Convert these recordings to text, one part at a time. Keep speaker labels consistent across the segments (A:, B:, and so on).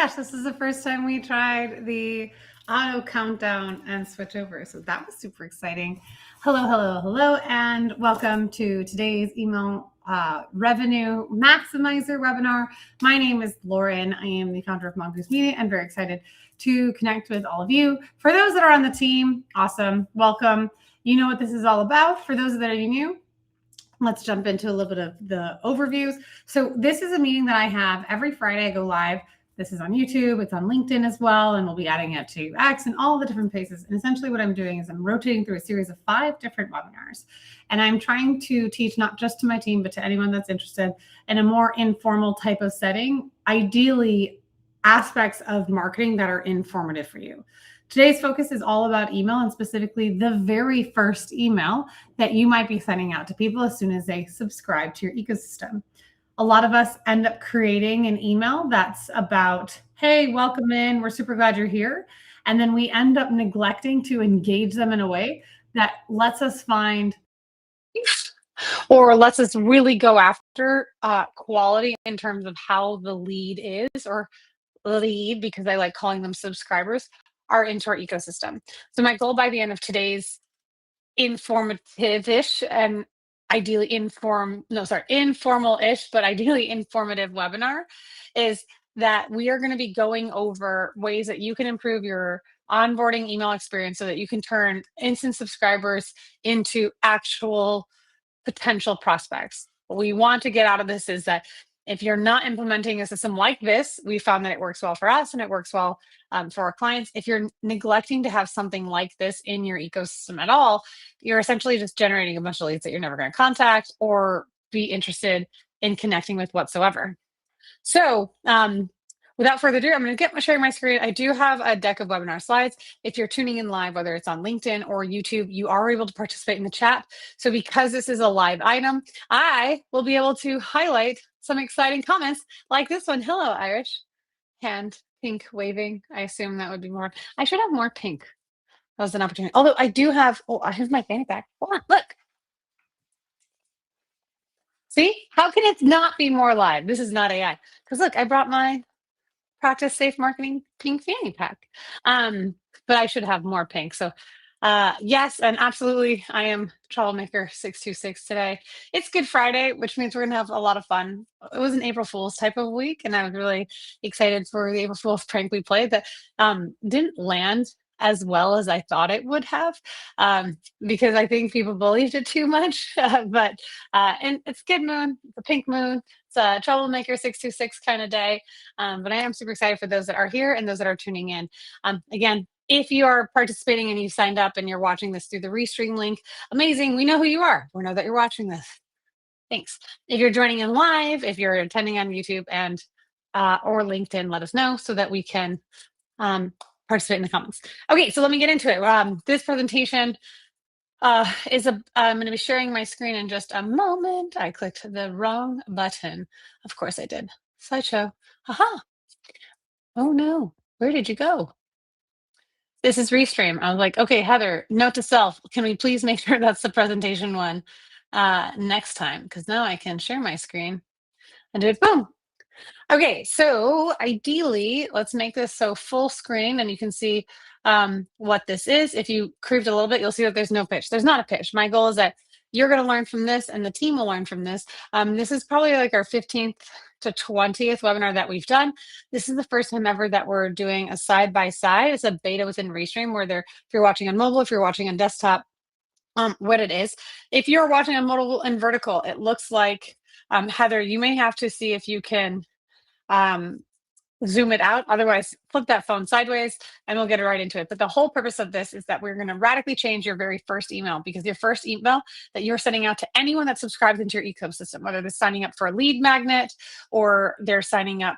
A: gosh, this is the first time we tried the auto countdown and switch over. So that was super exciting. Hello, and welcome to today's email revenue maximizer webinar. My name is Lauren. I am the founder of Mongoose Media and very excited to connect with all of you. For those that are on the team, awesome, welcome. You know what this is all about. For those that are new, let's jump into a little bit of the overviews. So this is a meeting that I have every Friday. I go live. This is on YouTube. It's on LinkedIn as well. And we'll be adding it to X and all the different places. And essentially what I'm doing is I'm rotating through a series of 5 different webinars. And I'm trying to teach not just to my team, but to anyone that's interested in a more informal type of setting, ideally aspects of marketing that are informative for you. Today's focus is all about email, and specifically the very first email that you might be sending out to people as soon as they subscribe to your ecosystem. A lot of us end up creating an email that's about, hey, welcome in, we're super glad you're here. And then we end up neglecting to engage them in a way that lets us find
B: or lets us really go after quality in terms of how the lead is, or lead, because I like calling them subscribers, are into our ecosystem. So my goal by the end of today's informative-ish and ideally informal-ish, but ideally informative webinar is that we are going to be going over ways that you can improve your onboarding email experience so that you can turn instant subscribers into actual potential prospects. What we want to get out of this is that if you're not implementing a system like this, we found that it works well for us and it works well for our clients. If you're neglecting to have something like this in your ecosystem at all, you're essentially just generating a bunch of leads that you're never going to contact or be interested in connecting with whatsoever. So without further ado, I'm going to sharing my screen. I do have a deck of webinar slides. If you're tuning in live, whether it's on LinkedIn or YouTube, you are able to participate in the chat. So because this is a live item, I will be able to highlight some exciting comments like this one. Hello, Irish. Hand, pink, waving. I assume that would be more. I should have more pink. That was an opportunity. Although I do have, here's my fanny pack. Hold on, look. See, how can it not be more live? This is not AI. Because look, I brought my Practice Safe Marketing pink fanny pack. But I should have more pink. So yes, and absolutely, I am Troublemaker 626 today. It's Good Friday, which means we're going to have a lot of fun. It was an April Fool's type of week, and I was really excited for the April Fool's prank we played that didn't land as well as I thought it would have, because I think people believed it too much. And it's Good Moon, the pink moon. It's a Troublemaker 626 kind of day. But I am super excited for those that are here and those that are tuning in. Again, if you are participating and you signed up and you're watching this through the Restream link, amazing. We know who you are. We know that you're watching this. Thanks. If you're joining in live, if you're attending on YouTube and or LinkedIn, let us know so that we can participate in the comments. Okay, so let me get into it. This presentation I'm going to be sharing my screen in just a moment. I clicked the wrong button. Of course I did. Slideshow. Aha. Oh no, where did you go? This is Restream. I was like, okay, Heather, note to self, can we please make sure that's the presentation one next time? Because now I can share my screen and do it, boom. Okay, so ideally, let's make this so full screen and you can see what this is. If you creeped a little bit, you'll see that there's no pitch. There's not a pitch. My goal is that you're going to learn from this and the team will learn from this. This is probably like our 15th to 20th webinar that we've done. This is the first time ever that we're doing a side-by-side. It's a beta within Restream where if you're watching on mobile, if you're watching on desktop, what it is. If you're watching on mobile and vertical, it looks like, Heather, you may have to see if you can zoom it out. Otherwise, flip that phone sideways and we'll get right into it. But the whole purpose of this is that we're going to radically change your very first email, because your first email that you're sending out to anyone that subscribes into your ecosystem, whether they're signing up for a lead magnet or they're signing up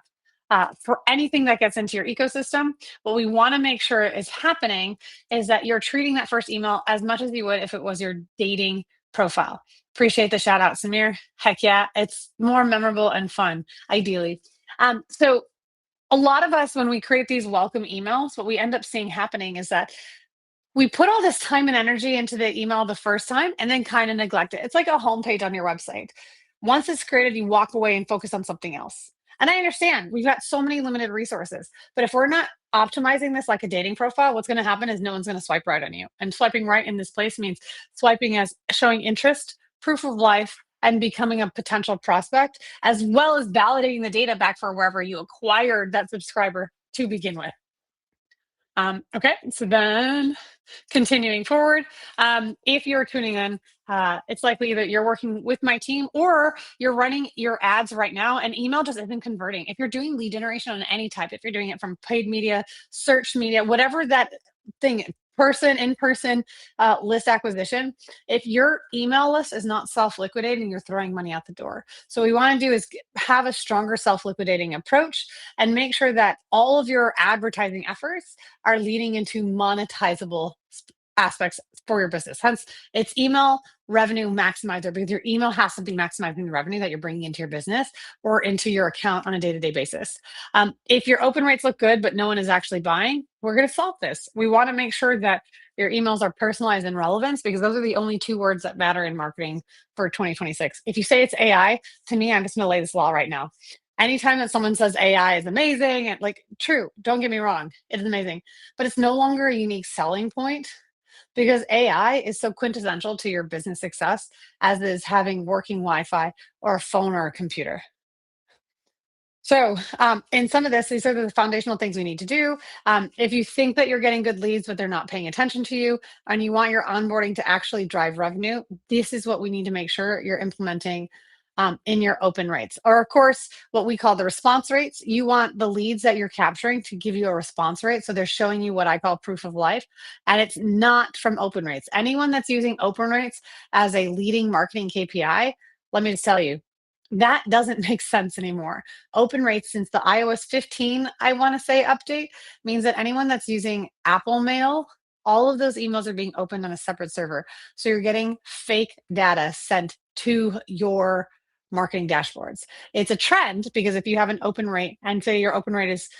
B: for anything that gets into your ecosystem, what we want to make sure is happening is that you're treating that first email as much as you would if it was your dating profile. Appreciate the shout out, Samir. Heck yeah, it's more memorable and fun, ideally. So a lot of us, when we create these welcome emails, what we end up seeing happening is that we put all this time and energy into the email the first time and then kind of neglect it. It's like a homepage on your website. Once it's created, you walk away and focus on something else. And I understand we've got so many limited resources, but if we're not optimizing this like a dating profile, what's going to happen is no one's going to swipe right on you. And swiping right in this place means swiping as showing interest, proof of life, and becoming a potential prospect, as well as validating the data back for wherever you acquired that subscriber to begin with. Okay, so then continuing forward, if you're tuning in, it's likely that you're working with my team or you're running your ads right now and email just isn't converting. If you're doing lead generation on any type, if you're doing it from paid media, search media, whatever that thing, in person list acquisition, if your email list is not self-liquidating, you're throwing money out the door. So what we want to do is have a stronger self-liquidating approach and make sure that all of your advertising efforts are leading into monetizable aspects for your business. Hence, it's email revenue maximizer because your email has to be maximizing the revenue that you're bringing into your business or into your account on a day-to-day basis. If your open rates look good, but no one is actually buying, we're going to solve this. We want to make sure that your emails are personalized and relevant because those are the only two words that matter in marketing for 2026. If you say it's AI, to me, I'm just going to lay this law right now. Anytime that someone says AI is amazing, and like true, don't get me wrong, it's amazing, but it's no longer a unique selling point because AI is so quintessential to your business success as is having working Wi-Fi or a phone or a computer. So, in some of this, these are the foundational things we need to do. If you think that you're getting good leads, but they're not paying attention to you, and you want your onboarding to actually drive revenue, this is what we need to make sure you're implementing in your open rates. Or, of course, what we call the response rates. You want the leads that you're capturing to give you a response rate. So they're showing you what I call proof of life, and it's not from open rates. Anyone that's using open rates as a leading marketing KPI, let me just tell you, that doesn't make sense anymore. Open rates since the iOS 15, I want to say update, means that anyone that's using Apple Mail, all of those emails are being opened on a separate server. So you're getting fake data sent to your marketing dashboards. It's a trend because if you have an open rate and say your open rate is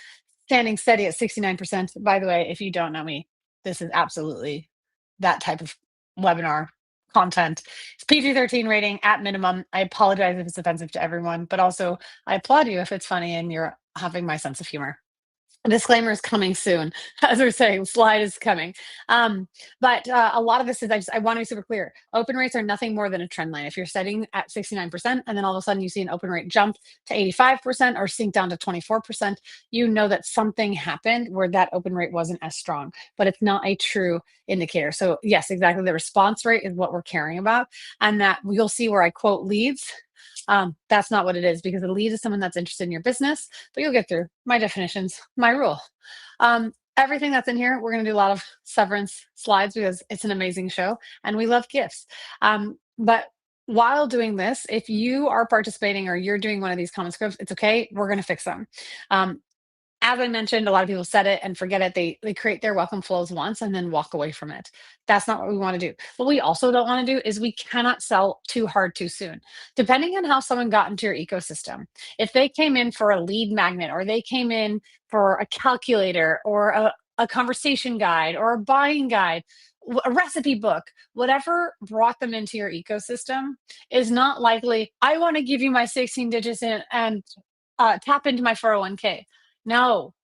B: standing steady at 69%, by the way, if you don't know me, this is absolutely that type of webinar content. It's PG-13 rating at minimum. I apologize if it's offensive to everyone, but also I applaud you if it's funny and you're having my sense of humor. A disclaimer is coming soon. As we're saying, slide is coming. But a lot of this is, I want to be super clear. Open rates are nothing more than a trend line. If you're setting at 69% and then all of a sudden you see an open rate jump to 85% or sink down to 24%, you know that something happened where that open rate wasn't as strong, but it's not a true indicator. So yes, exactly. The response rate is what we're caring about. And that you'll see where I quote leads. That's not what it is because a lead is someone that's interested in your business, but you'll get through my definitions, my rule. Everything that's in here, we're going to do a lot of severance slides because it's an amazing show and we love gifts. But while doing this, if you are participating or you're doing one of these common scripts, it's okay. We're going to fix them. As I mentioned, a lot of people set it and forget it. They create their welcome flows once and then walk away from it. That's not what we want to do. What we also don't want to do is we cannot sell too hard too soon. Depending on how someone got into your ecosystem, if they came in for a lead magnet or they came in for a calculator or a conversation guide or a buying guide, a recipe book, whatever brought them into your ecosystem is not likely, I want to give you my 16 digits and tap into my 401k. No,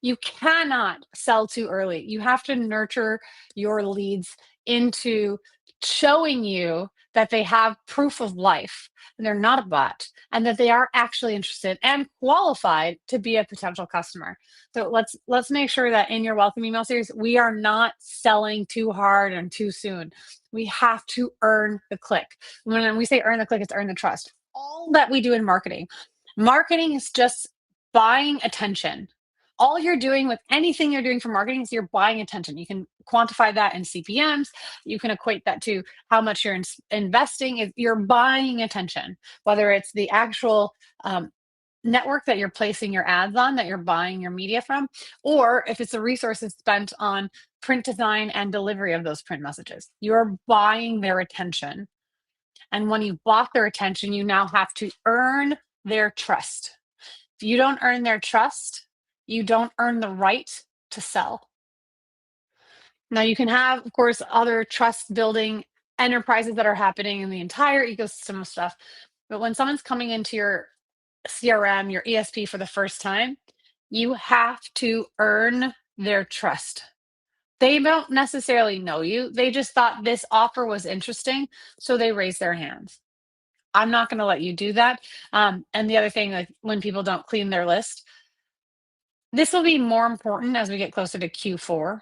B: you cannot sell too early. You have to nurture your leads into showing you that they have proof of life and they're not a bot and that they are actually interested and qualified to be a potential customer. So let's make sure that in your welcome email series, we are not selling too hard and too soon. We have to earn the click. When we say earn the click, it's earn the trust. All that we do in marketing is just buying attention. All you're doing with anything you're doing for marketing is you're buying attention. You can quantify that in CPMs. You can equate that to how much you're investing. You're buying attention, whether it's the actual network that you're placing your ads on, that you're buying your media from, or if it's the resources spent on print design and delivery of those print messages. You're buying their attention. And when you bought their attention, you now have to earn their trust. If you don't earn their trust, you don't earn the right to sell. Now, you can have, of course, other trust building enterprises that are happening in the entire ecosystem of stuff. But when someone's coming into your CRM, your ESP for the first time, you have to earn their trust. They don't necessarily know you. They just thought this offer was interesting, so they raised their hands. I'm not going to let you do that. And the other thing, like when people don't clean their list, this will be more important as we get closer to Q4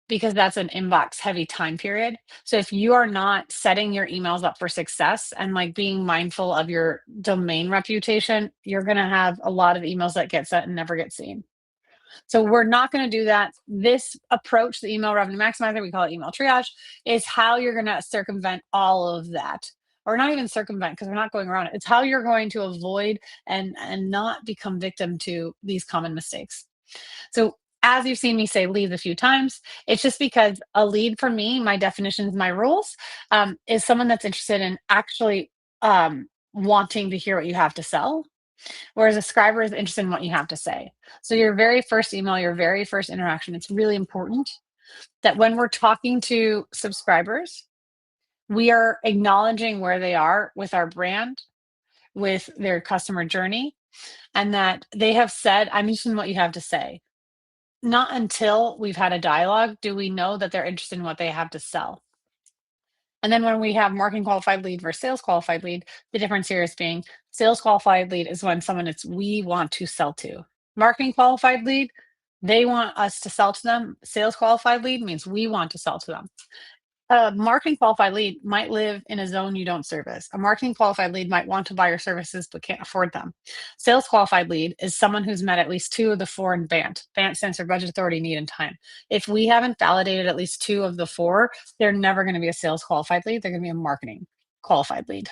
B: because that's an inbox heavy time period. So if you are not setting your emails up for success and like being mindful of your domain reputation, you're going to have a lot of emails that get sent and never get seen. So we're not going to do that. This approach, the email revenue maximizer, we call it email triage, is how you're going to circumvent all of that. Or not even circumvent because we're not going around it. It's how you're going to avoid and not become victim to these common mistakes. So as you've seen me say leads a few times, it's just because a lead for me, my definitions, my rules, is someone that's interested in actually wanting to hear what you have to sell. Whereas a scriber is interested in what you have to say. So your very first email, your very first interaction, it's really important that when we're talking to subscribers, we are acknowledging where they are with our brand, with their customer journey, and that they have said, I'm interested in what you have to say. Not until we've had a dialogue do we know that they're interested in what they have to sell. And then when we have marketing qualified lead versus sales qualified lead, the difference here is being sales qualified lead is when someone it's we want to sell to. Marketing qualified lead, they want us to sell to them. Sales qualified lead means we want to sell to them. A marketing qualified lead might live in a zone you don't service. A marketing qualified lead might want to buy your services but can't afford them. Sales qualified lead is someone who's met at least two of the four in BANT. BANT stands for budget, authority, need, and time. If we haven't validated at least two of the four, they're never going to be a sales qualified lead. They're going to be a marketing qualified lead.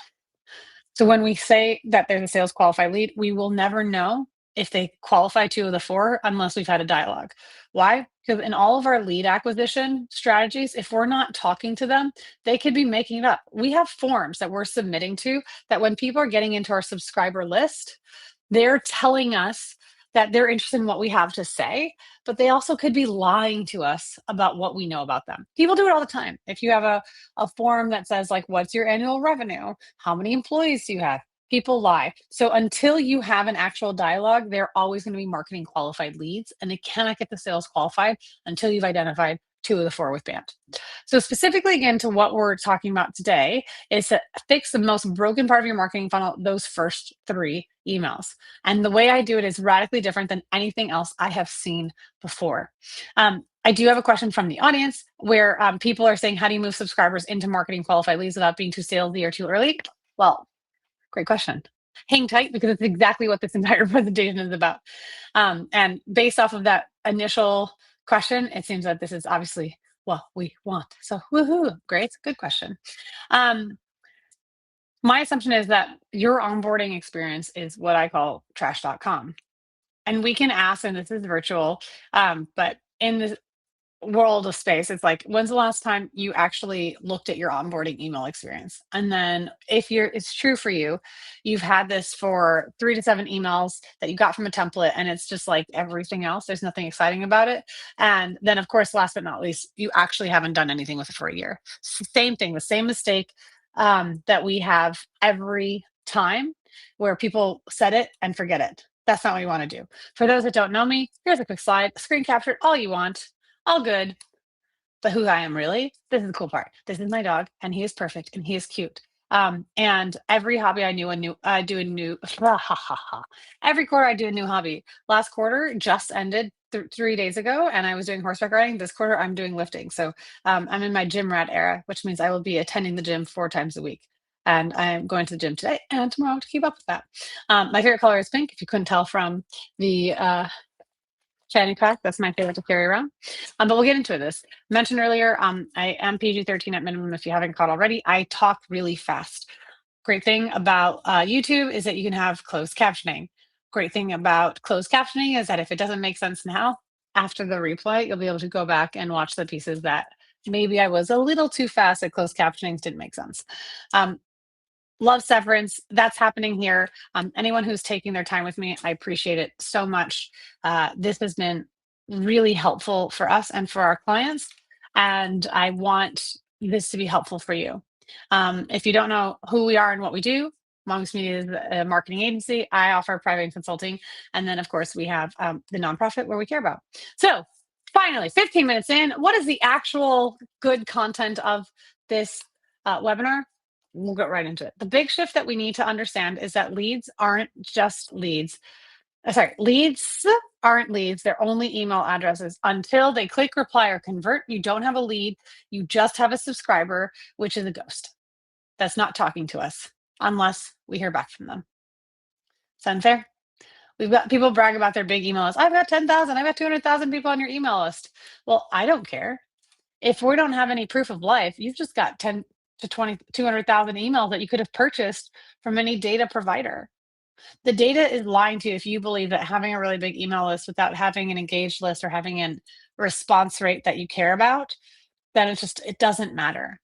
B: So when we say that there's a sales qualified lead, we will never know if they qualify two of the four unless we've had a dialogue. Why? Because in all of our lead acquisition strategies, if we're not talking to them, they could be making it up. We have forms that we're submitting to that when people are getting into our subscriber list, they're telling us that they're interested in what we have to say, but they also could be lying to us about what we know about them. People do it all the time. If you have a form that says, like, what's your annual revenue? How many employees do you have? People lie. So until you have an actual dialogue, they're always going to be marketing qualified leads, and they cannot get the sales qualified until you've identified two of the four with BANT. So specifically, again, to what we're talking about today is to fix the most broken part of your marketing funnel, those first three emails. And the way I do it is radically different than anything else I have seen before. I do have a question from the audience where people are saying, how do you move subscribers into marketing qualified leads without being too salesy or too early? Well, great question. Hang tight because it's exactly what this entire presentation is about. And based off of that initial question, it seems that this is obviously what we want. So woohoo, great, good question. My assumption is that your onboarding experience is what I call trash.com. And we can ask, and this is virtual, but in the world of space, it's like, when's the last time you actually looked at your onboarding email experience? And then if it's true for you, you've had this for 3 to 7 emails that you got from a template, and it's just like everything else, there's nothing exciting about it. And then of course, last but not least, you actually haven't done anything with it for a year. Same thing, the same mistake that we have every time, where people set it and forget it. That's not what you want to do. For those that don't know me, here's a quick slide, screen capture all you want, all good. But who I am really, this is the cool part. This is my dog, and he is perfect, and he is cute. And every hobby I do a new, every quarter I do a new hobby. Last quarter just ended 3 days ago, and I was doing horseback riding. This quarter I'm doing lifting. So I'm in my gym rat era, which means I will be attending the gym 4 times a week. And I'm going to the gym today and tomorrow to keep up with that. My favorite color is pink, if you couldn't tell from the fanny pack. That's my favorite to carry around. But we'll get into this. Mentioned earlier, I am PG-13 at minimum if you haven't caught already. I talk really fast. Great thing about YouTube is that you can have closed captioning. Great thing about closed captioning is that if it doesn't make sense now, after the replay, you'll be able to go back and watch the pieces that maybe I was a little too fast at closed captioning, didn't make sense. Love severance. That's happening here. Anyone who's taking their time with me, I appreciate it so much. This has been really helpful for us and for our clients. And I want this to be helpful for you. If you don't know who we are and what we do, Mongoose Media is a marketing agency. I offer private consulting. And then, of course, we have the nonprofit where we care about. So finally, 15 minutes in, what is the actual good content of this webinar? We'll get right into it. The big shift that we need to understand is that leads aren't just leads. Leads aren't leads. They're only email addresses until they click reply or convert. You don't have a lead. You just have a subscriber, which is a ghost that's not talking to us unless we hear back from them. Sound fair? We've got people brag about their big email list. I've got 10,000, I've got 200,000 people on your email list. Well, I don't care. If we don't have any proof of life, you've just got 10 to 20, 200,000 emails that you could have purchased from any data provider. The data is lying to you if you believe that having a really big email list without having an engaged list or having a response rate that you care about, then it doesn't matter.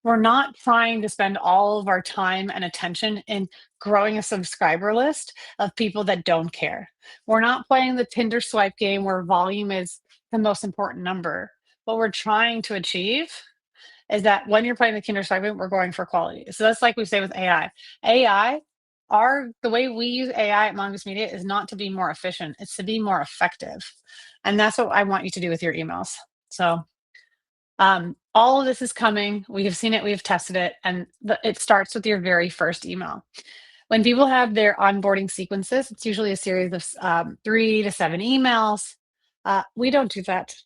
B: We're not trying to spend all of our time and attention in growing a subscriber list of people that don't care. We're not playing the Tinder swipe game where volume is the most important number. What we're trying to achieve is that when you're playing the Tinder swipe game, we're going for quality. So that's like we say with AI. AI, the way we use AI at Mongoose Media is not to be more efficient, it's to be more effective. And that's what I want you to do with your emails. So all of this is coming. We have seen it, we have tested it, and it starts with your very first email. When people have their onboarding sequences, it's usually a series of 3 to 7 emails. We don't do that.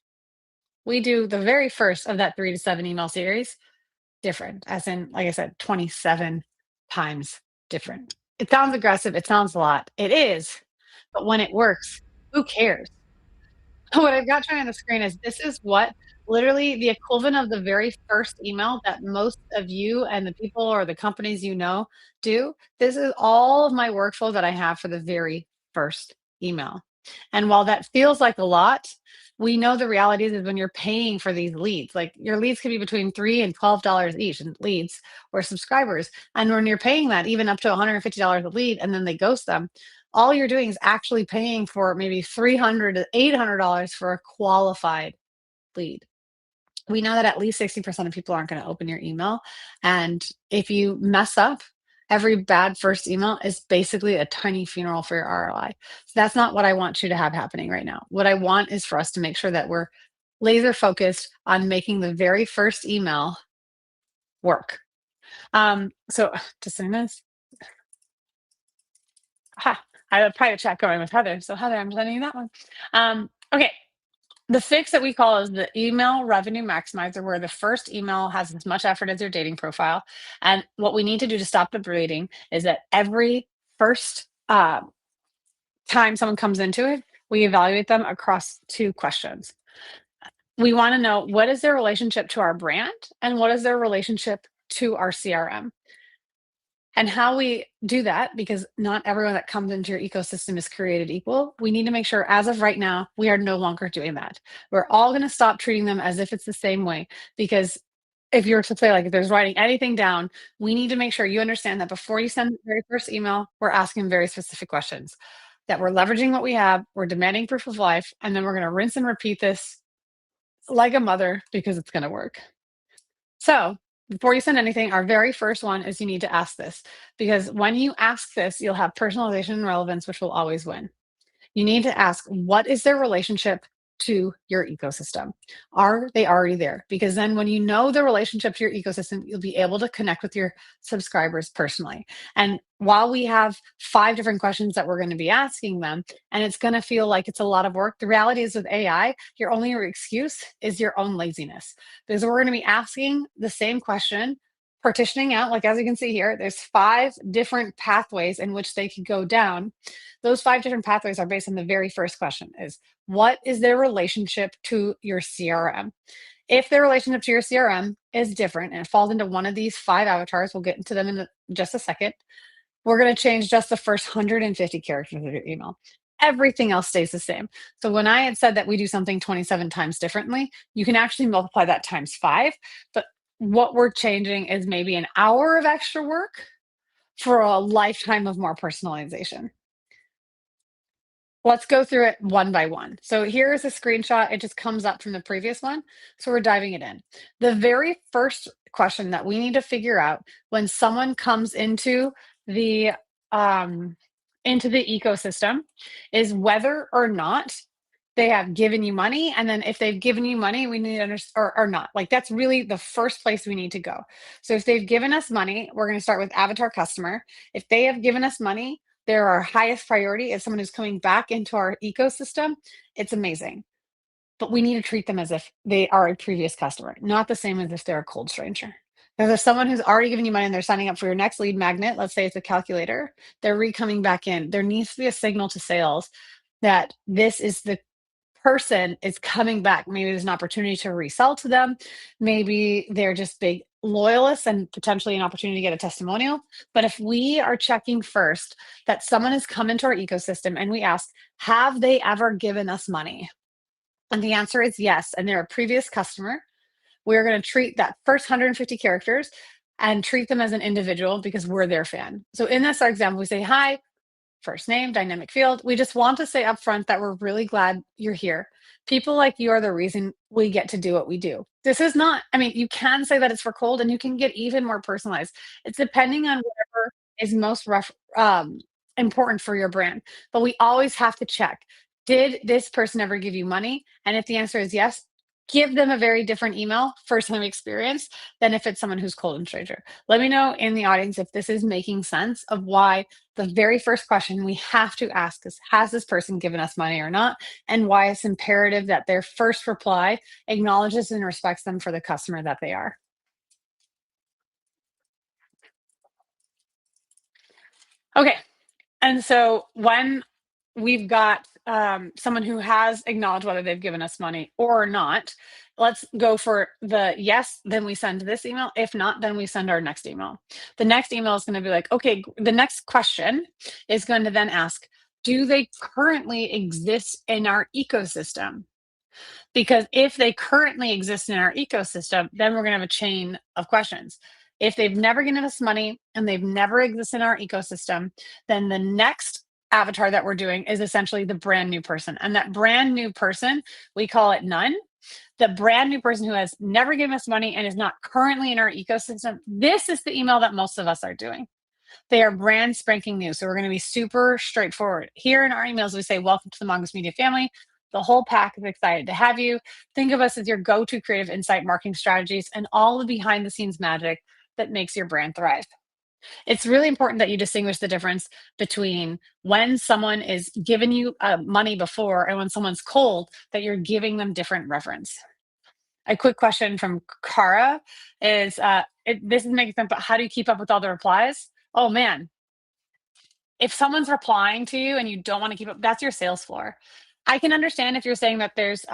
B: We do the very first of that 3 to 7 email series different, as in, like I said, 27 times different. It sounds aggressive. It sounds a lot. It is. But when it works, who cares? What I've got showing on the screen is this is what literally the equivalent of the very first email that most of you and the people or the companies you know do. This is all of my workflow that I have for the very first email. And while that feels like a lot, we know the reality is when you're paying for these leads, like your leads could be between $3 and $12 each in leads or subscribers. And when you're paying that, even up to $150 a lead, and then they ghost them, all you're doing is actually paying for maybe $300 to $800 for a qualified lead. We know that at least 60% of people aren't going to open your email. And if you mess up, every bad first email is basically a tiny funeral for your ROI. So that's not what I want you to have happening right now. What I want is for us to make sure that we're laser focused on making the very first email work. So just a minute. I have a private chat going with Heather. So Heather, I'm sending you that one. Okay. The fix that we call is the email revenue maximizer, where the first email has as much effort as your dating profile. And what we need to do to stop the bleeding is that every first time someone comes into it, we evaluate them across 2 questions. We want to know, what is their relationship to our brand and what is their relationship to our CRM? And how we do that, because not everyone that comes into your ecosystem is created equal, we need to make sure as of right now, we are no longer doing that. We're all going to stop treating them as if it's the same way, because if you're to say, like, if there's writing anything down, we need to make sure you understand that before you send the very first email, we're asking very specific questions, that we're leveraging what we have, we're demanding proof of life, and then we're going to rinse and repeat this like a mother because it's going to work. So before you send anything, our very first one is you need to ask this, because when you ask this, you'll have personalization and relevance, which will always win. You need to ask, what is their relationship to your ecosystem? Are they already there? Because then when you know the relationship to your ecosystem, you'll be able to connect with your subscribers personally. And while we have 5 different questions that we're going to be asking them, and it's going to feel like it's a lot of work, the reality is with AI, your only excuse is your own laziness. Because we're going to be asking the same question, partitioning out, like as you can see here, there's 5 different pathways in which they could go down. Those 5 different pathways are based on the very first question, is what is their relationship to your CRM? If their relationship to your CRM is different and it falls into one of these 5 avatars, we'll get into them in just a second, we're going to change just the first 150 characters of your email. Everything else stays the same. So when I had said that we do something 27 times differently, you can actually multiply that times 5. But what we're changing is maybe an hour of extra work for a lifetime of more personalization. Let's go through it one by one. So here's a screenshot. It just comes up from the previous one. So we're diving it in. The very first question that we need to figure out when someone comes into the into the ecosystem is whether or not they have given you money. And then if they've given you money, we need to understand, or not. Like, that's really the first place we need to go. So if they've given us money, we're going to start with avatar customer. If they have given us money, they're our highest priority as someone who's coming back into our ecosystem. It's amazing. But we need to treat them as if they are a previous customer, not the same as if they're a cold stranger. If there's someone who's already given you money and they're signing up for your next lead magnet, let's say it's a calculator, they're coming back in. There needs to be a signal to sales that this is the person is coming back. Maybe there's an opportunity to resell to them. Maybe they're just big loyalists and potentially an opportunity to get a testimonial. But if we are checking first that someone has come into our ecosystem and we ask, have they ever given us money? And the answer is yes. And they're a previous customer. We're going to treat that first 150 characters and treat them as an individual because we're their fan. So in this example, we say, hi, first name, dynamic field. We just want to say upfront that we're really glad you're here. People like you are the reason we get to do what we do. This is not, I mean, you can say that it's for cold and you can get even more personalized. It's depending on whatever is most important for your brand. But we always have to check, did this person ever give you money? And if the answer is yes, give them a very different email, first time experience, than if it's someone who's cold and stranger. Let me know in the audience if this is making sense of why the very first question we have to ask is, has this person given us money or not? And why it's imperative that their first reply acknowledges and respects them for the customer that they are. Okay. And so when we've got someone who has acknowledged whether they've given us money or not, let's go for the yes, then we send this email. If not, then we send our next email. The next email is going to be like, okay, the next question is going to then ask, do they currently exist in our ecosystem? Because if they currently exist in our ecosystem, then we're going to have a chain of questions. If they've never given us money and they've never existed in our ecosystem, then the next avatar that we're doing is essentially the brand new person. And that brand new person, we call it none. The brand new person who has never given us money and is not currently in our ecosystem, this is the email that most of us are doing. They are brand spanking new. So we're going to be super straightforward. Here in our emails, we say, welcome to the Mongoose Media family. The whole pack is excited to have you. Think of us as your go-to creative insight marketing strategies and all the behind the scenes magic that makes your brand thrive. It's really important that you distinguish the difference between when someone is giving you money before and when someone's cold, that you're giving them different reference. A quick question from Kara is, this is making sense, but how do you keep up with all the replies? Oh man, if someone's replying to you and you don't want to keep up, that's your sales floor. I can understand if you're saying that there's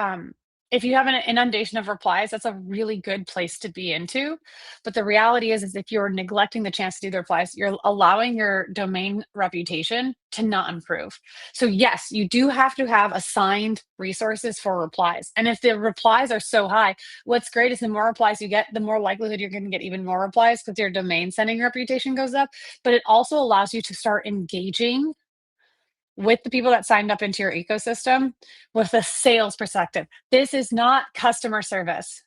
B: if you have an inundation of replies, that's a really good place to be into. But the reality is if you're neglecting the chance to do the replies, you're allowing your domain reputation to not improve. So yes, you do have to have assigned resources for replies. And if the replies are so high, what's great is the more replies you get, the more likelihood you're going to get even more replies because your domain sending reputation goes up. But it also allows you to start engaging with the people that signed up into your ecosystem with a sales perspective. This is not customer service.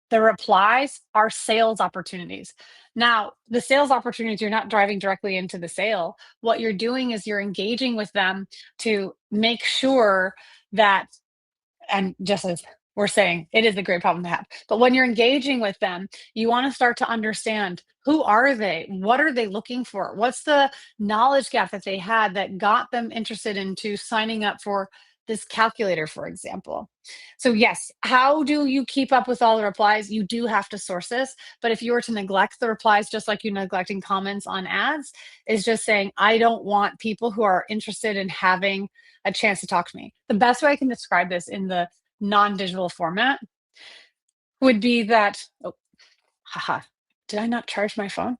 B: The replies are sales opportunities. Now, the sales opportunities, you're not driving directly into the sale. What you're doing is you're engaging with them to make sure that, and just as we're saying, it is a great problem to have. But when you're engaging with them, you want to start to understand, who are they? What are they looking for? What's the knowledge gap that they had that got them interested into signing up for this calculator, for example? So yes, how do you keep up with all the replies? You do have to source this, but if you were to neglect the replies, just like you're neglecting comments on ads, is just saying, I don't want people who are interested in having a chance to talk to me. The best way I can describe this in the non-digital format would be that, oh, haha, did I not charge my phone?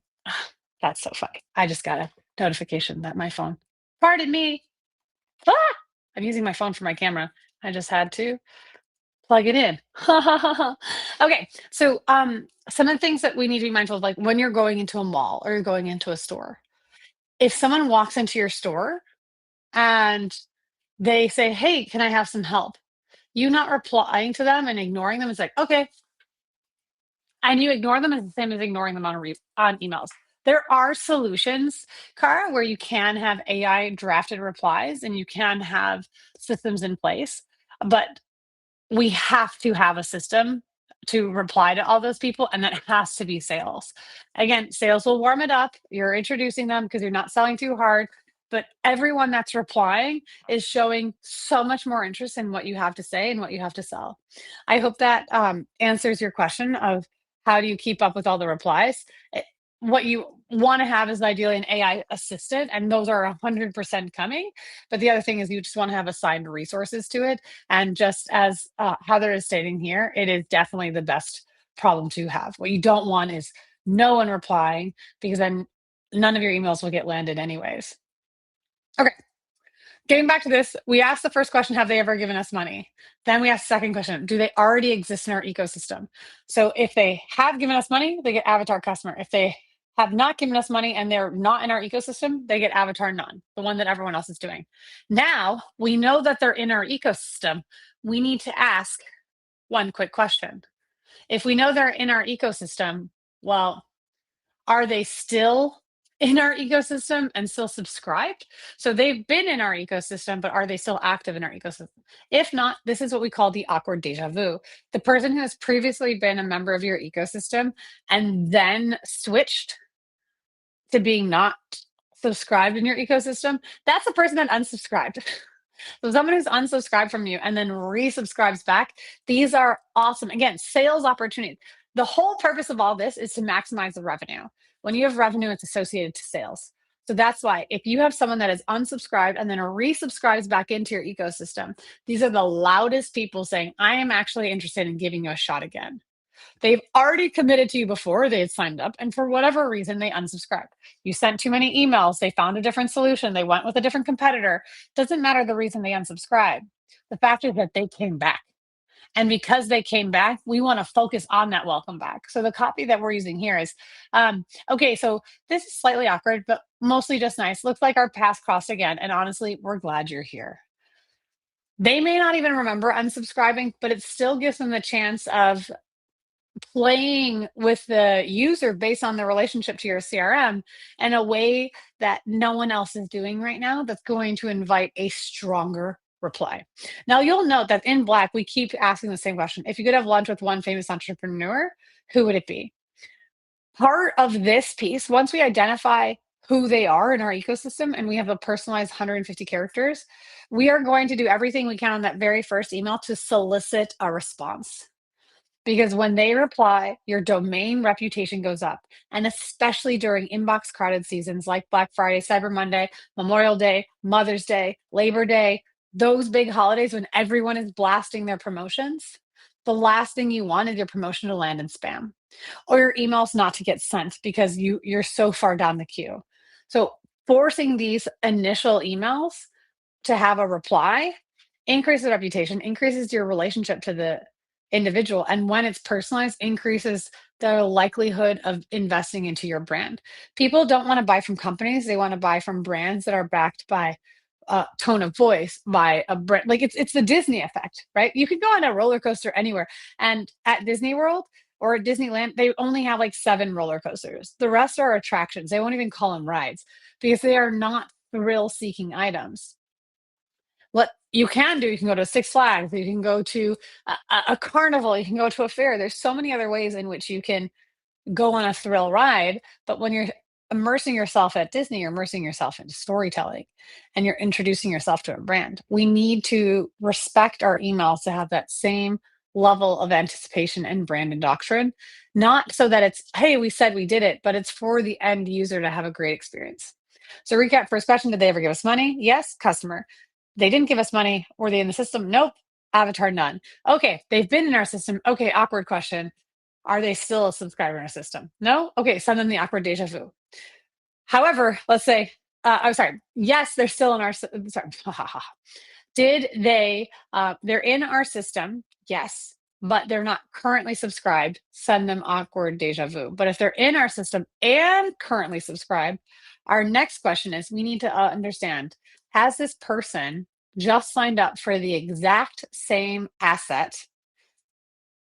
B: That's so funny. I just got a notification that my phone, pardon me. Ah! I'm using my phone for my camera. I just had to plug it in. Okay, so some of the things that we need to be mindful of, like when you're going into a mall or you're going into a store, if someone walks into your store and they say, hey, can I have some help? You not replying to them and ignoring them is like, okay. And you ignore them is the same as ignoring them on emails. There are solutions, Cara, where you can have AI drafted replies and you can have systems in place, but we have to have a system to reply to all those people, and that has to be sales. Again, sales will warm it up. You're introducing them because you're not selling too hard, but everyone that's replying is showing so much more interest in what you have to say and what you have to sell. I hope that answers your question of how do you keep up with all the replies. What you want to have is ideally an AI assistant, and those are 100% coming. But the other thing is you just want to have assigned resources to it. And just as Heather is stating here, it is definitely the best problem to have. What you don't want is no one replying, because then none of your emails will get landed anyways. Okay. Getting back to this, we asked the first question, have they ever given us money? Then we asked the second question, do they already exist in our ecosystem? So if they have given us money, they get avatar customer. If they have not given us money and they're not in our ecosystem, they get avatar none, the one that everyone else is doing. Now we know that they're in our ecosystem. We need to ask one quick question. If we know they're in our ecosystem, well, are they still in our ecosystem and still subscribed? So they've been in our ecosystem, but are they still active in our ecosystem? If not, this is what we call the awkward deja vu. The person who has previously been a member of your ecosystem and then switched to being not subscribed in your ecosystem, that's the person that unsubscribed. So someone who's unsubscribed from you and then resubscribes back, these are awesome. Again, sales opportunities. The whole purpose of all this is to maximize the revenue. When you have revenue, it's associated to sales. So that's why if you have someone that is unsubscribed and then resubscribes back into your ecosystem, these are the loudest people saying, I am actually interested in giving you a shot again. They've already committed to you before they had signed up, and for whatever reason, they unsubscribed. You sent too many emails, they found a different solution, they went with a different competitor. Doesn't matter the reason they unsubscribed. The fact is that they came back. And because they came back, we want to focus on that welcome back. So the copy that we're using here is okay, so this is slightly awkward, but mostly just nice. Looks like our paths crossed again. And honestly, we're glad you're here. They may not even remember unsubscribing, but it still gives them the chance of playing with the user based on the relationship to your CRM in a way that no one else is doing right now, that's going to invite a stronger reply. Now, you'll note that in Black, we keep asking the same question. If you could have lunch with one famous entrepreneur, who would it be? Part of this piece, once we identify who they are in our ecosystem and we have a personalized 150 characters, we are going to do everything we can on that very first email to solicit a response. Because when they reply, your domain reputation goes up. And especially during inbox crowded seasons like Black Friday, Cyber Monday, Memorial Day, Mother's Day, Labor Day, those big holidays when everyone is blasting their promotions, the last thing you want is your promotion to land in spam or your emails not to get sent because you're so far down the queue. So forcing these initial emails to have a reply increases reputation, increases your relationship to the individual, and when it's personalized, increases the likelihood of investing into your brand. People don't want to buy from companies; they want to buy from brands that are backed by tone of voice, by a brand. Like it's the Disney effect, right? You could go on a roller coaster anywhere, and at Disney World or at Disneyland, they only have like 7 roller coasters. The rest are attractions. They won't even call them rides because they are not thrill-seeking items. What you can do, you can go to Six Flags, you can go to a carnival, you can go to a fair. There's so many other ways in which you can go on a thrill ride. But when you're immersing yourself at Disney, you're immersing yourself into storytelling and you're introducing yourself to a brand. We need to respect our emails to have that same level of anticipation and brand and doctrine, not so that it's, hey, we said we did it, but it's for the end user to have a great experience. So recap, first question, did they ever give us money? Yes, customer. They didn't give us money. Were they in the system? Nope. Avatar none. Okay, they've been in our system. Okay, awkward question. Are they still a subscriber in our system? No? Okay, send them the awkward deja vu. However, let's say, I'm sorry, yes, they're still in our, sorry, did they, they're in our system, yes, but they're not currently subscribed, send them awkward deja vu. But if they're in our system and currently subscribed, our next question is we need to understand, has this person just signed up for the exact same asset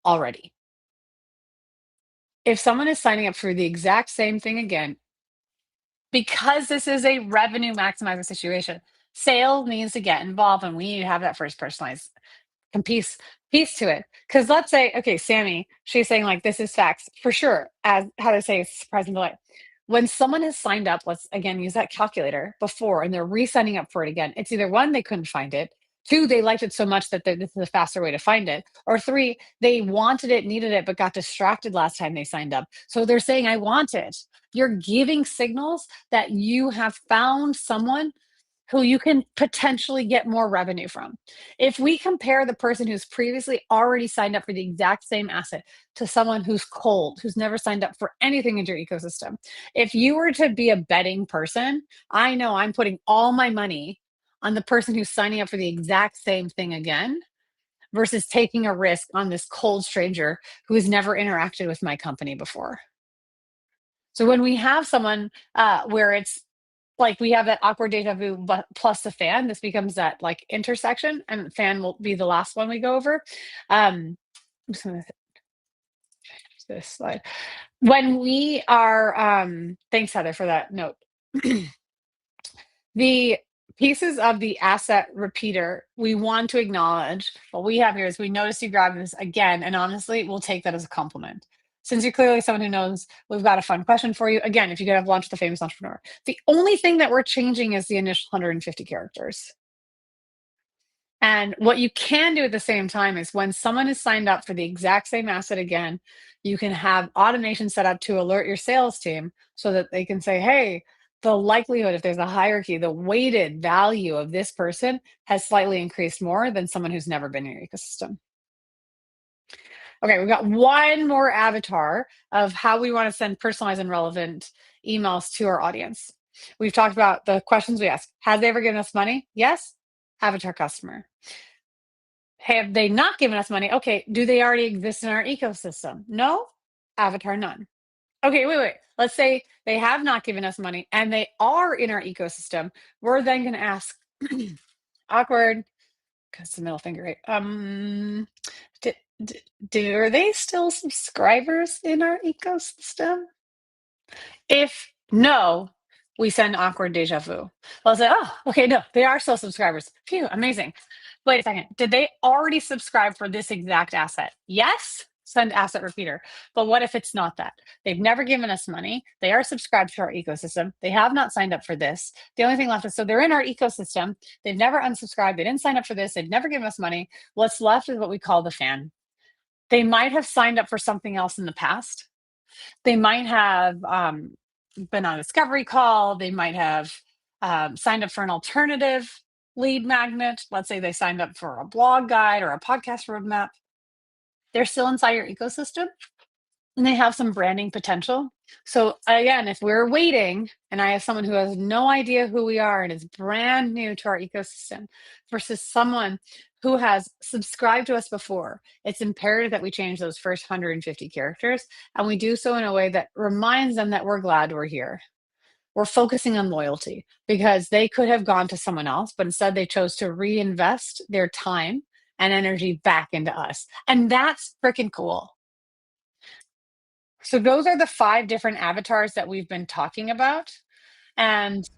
B: already? If someone is signing up for the exact same thing again, because this is a revenue maximizing situation. Sales needs to get involved, and we need to have that first personalized and piece to it. Because let's say, okay, Sammy, she's saying like this is facts for sure. As how to say surprise and delight. When someone has signed up, let's again use that calculator before, and they're re-signing up for it again. It's either one, they couldn't find it. Two, they liked it so much that this is a faster way to find it. Or three, they wanted it, needed it, but got distracted last time they signed up. So they're saying, I want it. You're giving signals that you have found someone who you can potentially get more revenue from. If we compare the person who's previously already signed up for the exact same asset to someone who's cold, who's never signed up for anything in your ecosystem, if you were to be a betting person, I know I'm putting all my money on the person who's signing up for the exact same thing again versus taking a risk on this cold stranger who has never interacted with my company before. So when we have someone where it's like we have that awkward deja vu but plus the fan, this becomes that like intersection, and fan will be the last one we go over. I'm just gonna finish this slide. When we are thanks Heather for that note. The pieces of the asset repeater we want to acknowledge, what we have here is we notice you grab this again, and honestly, we'll take that as a compliment. Since you're clearly someone who knows, we've got a fun question for you. Again, if you could have Launch the Famous Entrepreneur. The only thing that we're changing is the initial 150 characters. And what you can do at the same time is when someone is signed up for the exact same asset again, you can have automation set up to alert your sales team so that they can say, hey, the likelihood, if there's a hierarchy, the weighted value of this person has slightly increased more than someone who's never been in your ecosystem. Okay, we've got one more avatar of how we want to send personalized and relevant emails to our audience. We've talked about the questions we ask. Have they ever given us money? Yes. Avatar customer. Have they not given us money? Okay, do they already exist in our ecosystem? No. Avatar none. Okay, wait. Let's say they have not given us money and they are in our ecosystem. We're then going to ask, awkward, because the middle finger, right? Are they still subscribers in our ecosystem? If no, we send awkward deja vu. Well, I'll say, oh, okay, no, they are still subscribers. Phew, amazing. Wait a second. Did they already subscribe for this exact asset? Yes. Send asset repeater. But what if it's not that? They've never given us money. They are subscribed to our ecosystem. They have not signed up for this. The only thing left is so they're in our ecosystem. They've never unsubscribed. They didn't sign up for this. They've never given us money. What's left is what we call the fan. They might have signed up for something else in the past. They might have been on a discovery call. They might have signed up for an alternative lead magnet. Let's say they signed up for a blog guide or a podcast roadmap. They're still inside your ecosystem and they have some branding potential. So again, if we're waiting and I have someone who has no idea who we are and is brand new to our ecosystem versus someone who has subscribed to us before, it's imperative that we change those first 150 characters, and we do so in a way that reminds them that we're glad we're here. We're focusing on loyalty because they could have gone to someone else, but instead they chose to reinvest their time and energy back into us. And that's freaking cool. So those are the 5 different avatars that we've been talking about. And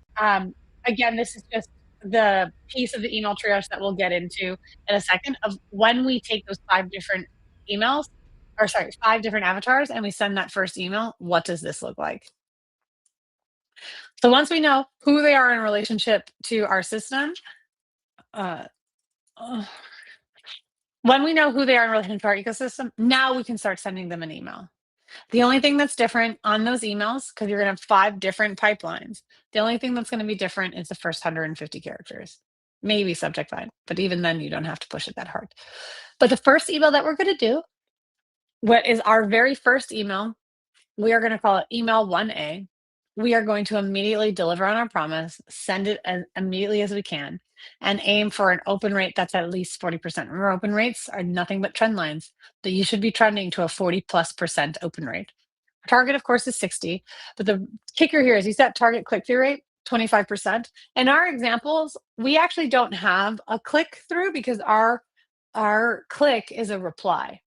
B: again, this is just the piece of the email triage that we'll get into in a second of when we take those 5 different emails, or sorry, 5 different avatars, and we send that first email, what does this look like? So once we know who they are in relationship to our system, uh, uh, when we know who they are in relation to our ecosystem, now we can start sending them an email. The only thing that's different on those emails, because you're going to have 5 different pipelines, the only thing that's going to be different is the first 150 characters, maybe subject line, but even then you don't have to push it that hard. But the first email that we're going to do, what is our very first email, we are going to call it email 1A. We are going to immediately deliver on our promise, send it as immediately as we can, and aim for an open rate that's at least 40%. Remember, open rates are nothing but trend lines, that you should be trending to a 40+% open rate. Our target, of course, is 60, but the kicker here is you set target click-through rate 25%. In our examples, we actually don't have a click-through because our click is a reply.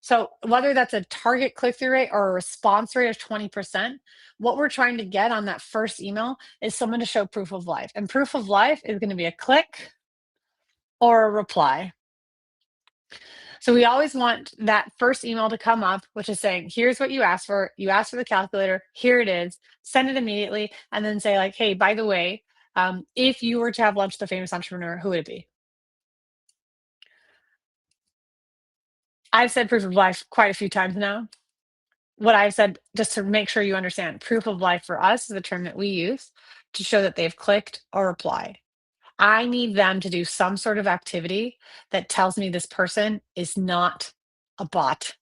B: So whether that's a target click-through rate or a response rate of 20%, what we're trying to get on that first email is someone to show proof of life. And proof of life is going to be a click or a reply. So we always want that first email to come up, which is saying, here's what you asked for. You asked for the calculator. Here it is. Send it immediately. And then say, like, hey, by the way, if you were to have lunch with a famous entrepreneur, who would it be? I've said proof of life quite a few times now. What I've said, just to make sure you understand, proof of life for us is the term that we use to show that they've clicked or replied. I need them to do some sort of activity that tells me this person is not a bot.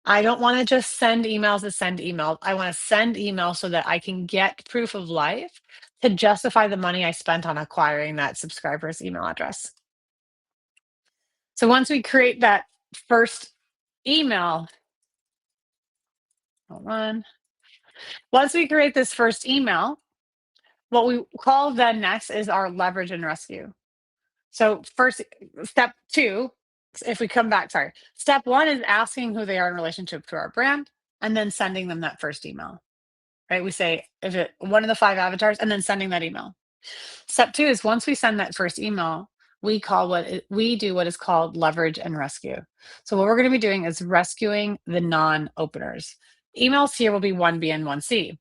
B: I don't want to just send emails to send emails. I want to send emails so that I can get proof of life to justify the money I spent on acquiring that subscriber's email address. So once we create that first email, hold on. Once we create this first email, what we call then next is our leverage and rescue. So first, step two, if we come back, sorry, step one is asking who they are in relationship to our brand and then sending them that first email, right? We say if it one of the 5 avatars and then sending that email. Step two is once we send that first email, we do what is called leverage and rescue. So what we're going to be doing is rescuing the non-openers. Emails here will be 1B and 1C.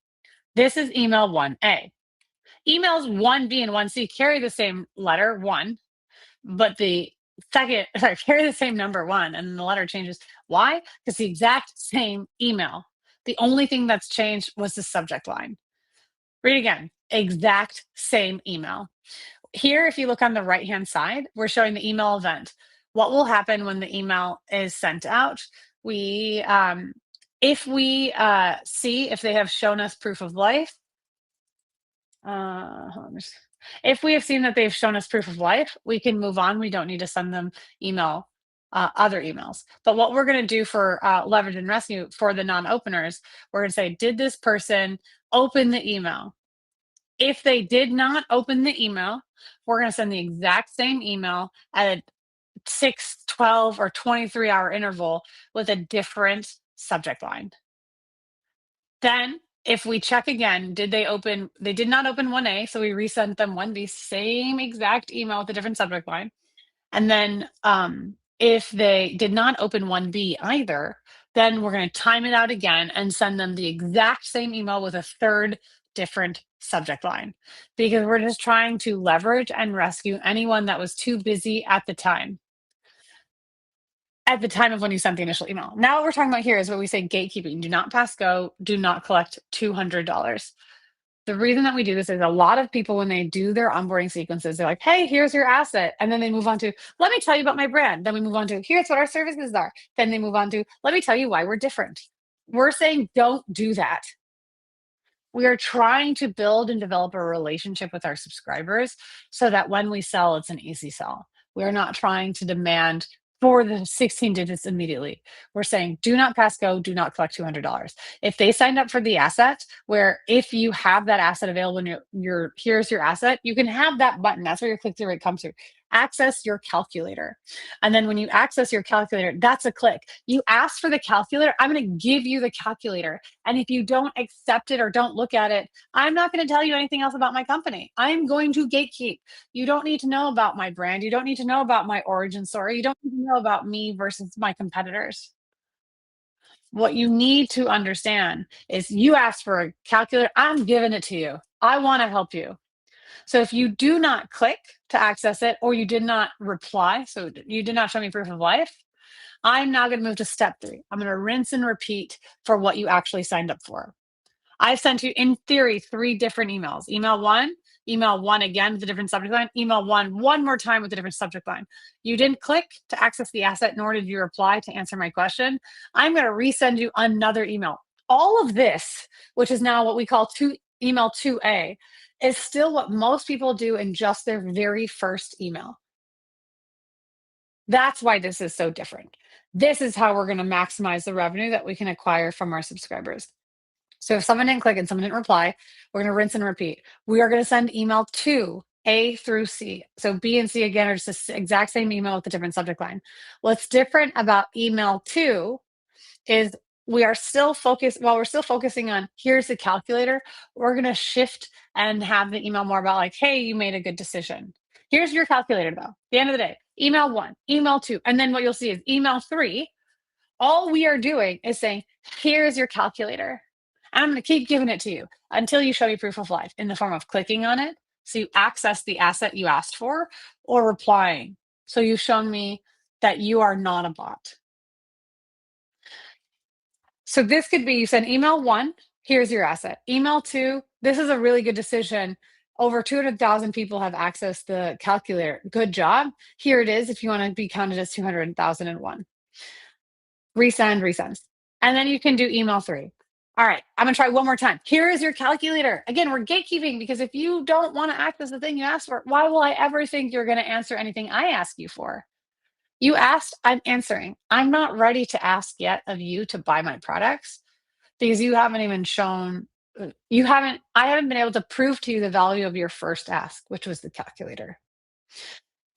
B: This is email 1A. Emails 1B and 1C carry the same letter, 1, but the second, sorry, carry the same number, 1, and the letter changes. Why? Because it's the exact same email. The only thing that's changed was the subject line. Read again, exact same email. Here, if you look on the right-hand side, we're showing the email event. What will happen when the email is sent out? If we see if they have shown us proof of life, if we have seen that they've shown us proof of life, we can move on. We don't need to send them other emails. But what we're going to do for leverage and rescue for the non-openers, we're going to say, did this person open the email? If they did not open the email, we're going to send the exact same email at a 6, 12, or 23-hour interval with a different subject line. Then if we check again, they did not open 1A, so we resent them 1B, same exact email with a different subject line. And then if they did not open 1B either, then we're going to time it out again and send them the exact same email with a third different subject line, because we're just trying to leverage and rescue anyone that was too busy at the time of when you sent the initial email. Now what we're talking about here is what we say gatekeeping. Do not pass go, do not collect $200. The reason that we do this is a lot of people, when they do their onboarding sequences, they're like, hey, here's your asset. And then they move on to, let me tell you about my brand. Then we move on to, here's what our services are. Then they move on to, let me tell you why we're different. We're saying don't do that. We are trying to build and develop a relationship with our subscribers so that when we sell, it's an easy sell. We are not trying to demand for the 16 digits immediately. We're saying, do not pass go, do not collect $200. If they signed up for the asset, where if you have that asset available in here's your asset, you can have that button. That's where your click-through rate comes through. Access your calculator. And then when you access your calculator, that's a click. You ask for the calculator, I'm going to give you the calculator. And if you don't accept it or don't look at it, I'm not going to tell you anything else about my company. I'm going to gatekeep. You don't need to know about my brand. You don't need to know about my origin story. You don't need to know about me versus my competitors. What you need to understand is you asked for a calculator, I'm giving it to you. I want to help you. So if you do not click to access it, or you did not reply, so you did not show me proof of life, I'm now going to move to step 3. I'm going to rinse and repeat for what you actually signed up for. I've sent you, in theory, 3 different emails. Email 1 again with a different subject line, email 1 more time with a different subject line. You didn't click to access the asset, nor did you reply to answer my question. I'm going to resend you another email. All of this, which is now what we call email 2A, is still what most people do in just their very first email. That's why this is so different. This is how we're going to maximize the revenue that we can acquire from our subscribers. So if someone didn't click and someone didn't reply, we're going to rinse and repeat. We are going to send email 2 A through C. So B and C again are just the exact same email with a different subject line. What's different about email 2 is we are still focused, while we're still focusing on here's the calculator, we're going to shift and have the email more about like, hey, you made a good decision. Here's your calculator though. At the end of the day, email 1, email 2, and then what you'll see is email 3. All we are doing is saying, here's your calculator. And I'm going to keep giving it to you until you show me proof of life in the form of clicking on it. So you access the asset you asked for, or replying. So you've shown me that you are not a bot. So this could be, you send email 1, here's your asset. Email 2, this is a really good decision. Over 200,000 people have accessed the calculator. Good job. Here it is if you want to be counted as 200,001. Resend, resend. And then you can do email 3. All right, I'm gonna try one more time. Here is your calculator. Again, we're gatekeeping because if you don't want to access the thing you asked for, why will I ever think you're gonna answer anything I ask you for? You asked, I'm answering. I'm not ready to ask yet of you to buy my products because you haven't even shown, I haven't been able to prove to you the value of your first ask, which was the calculator.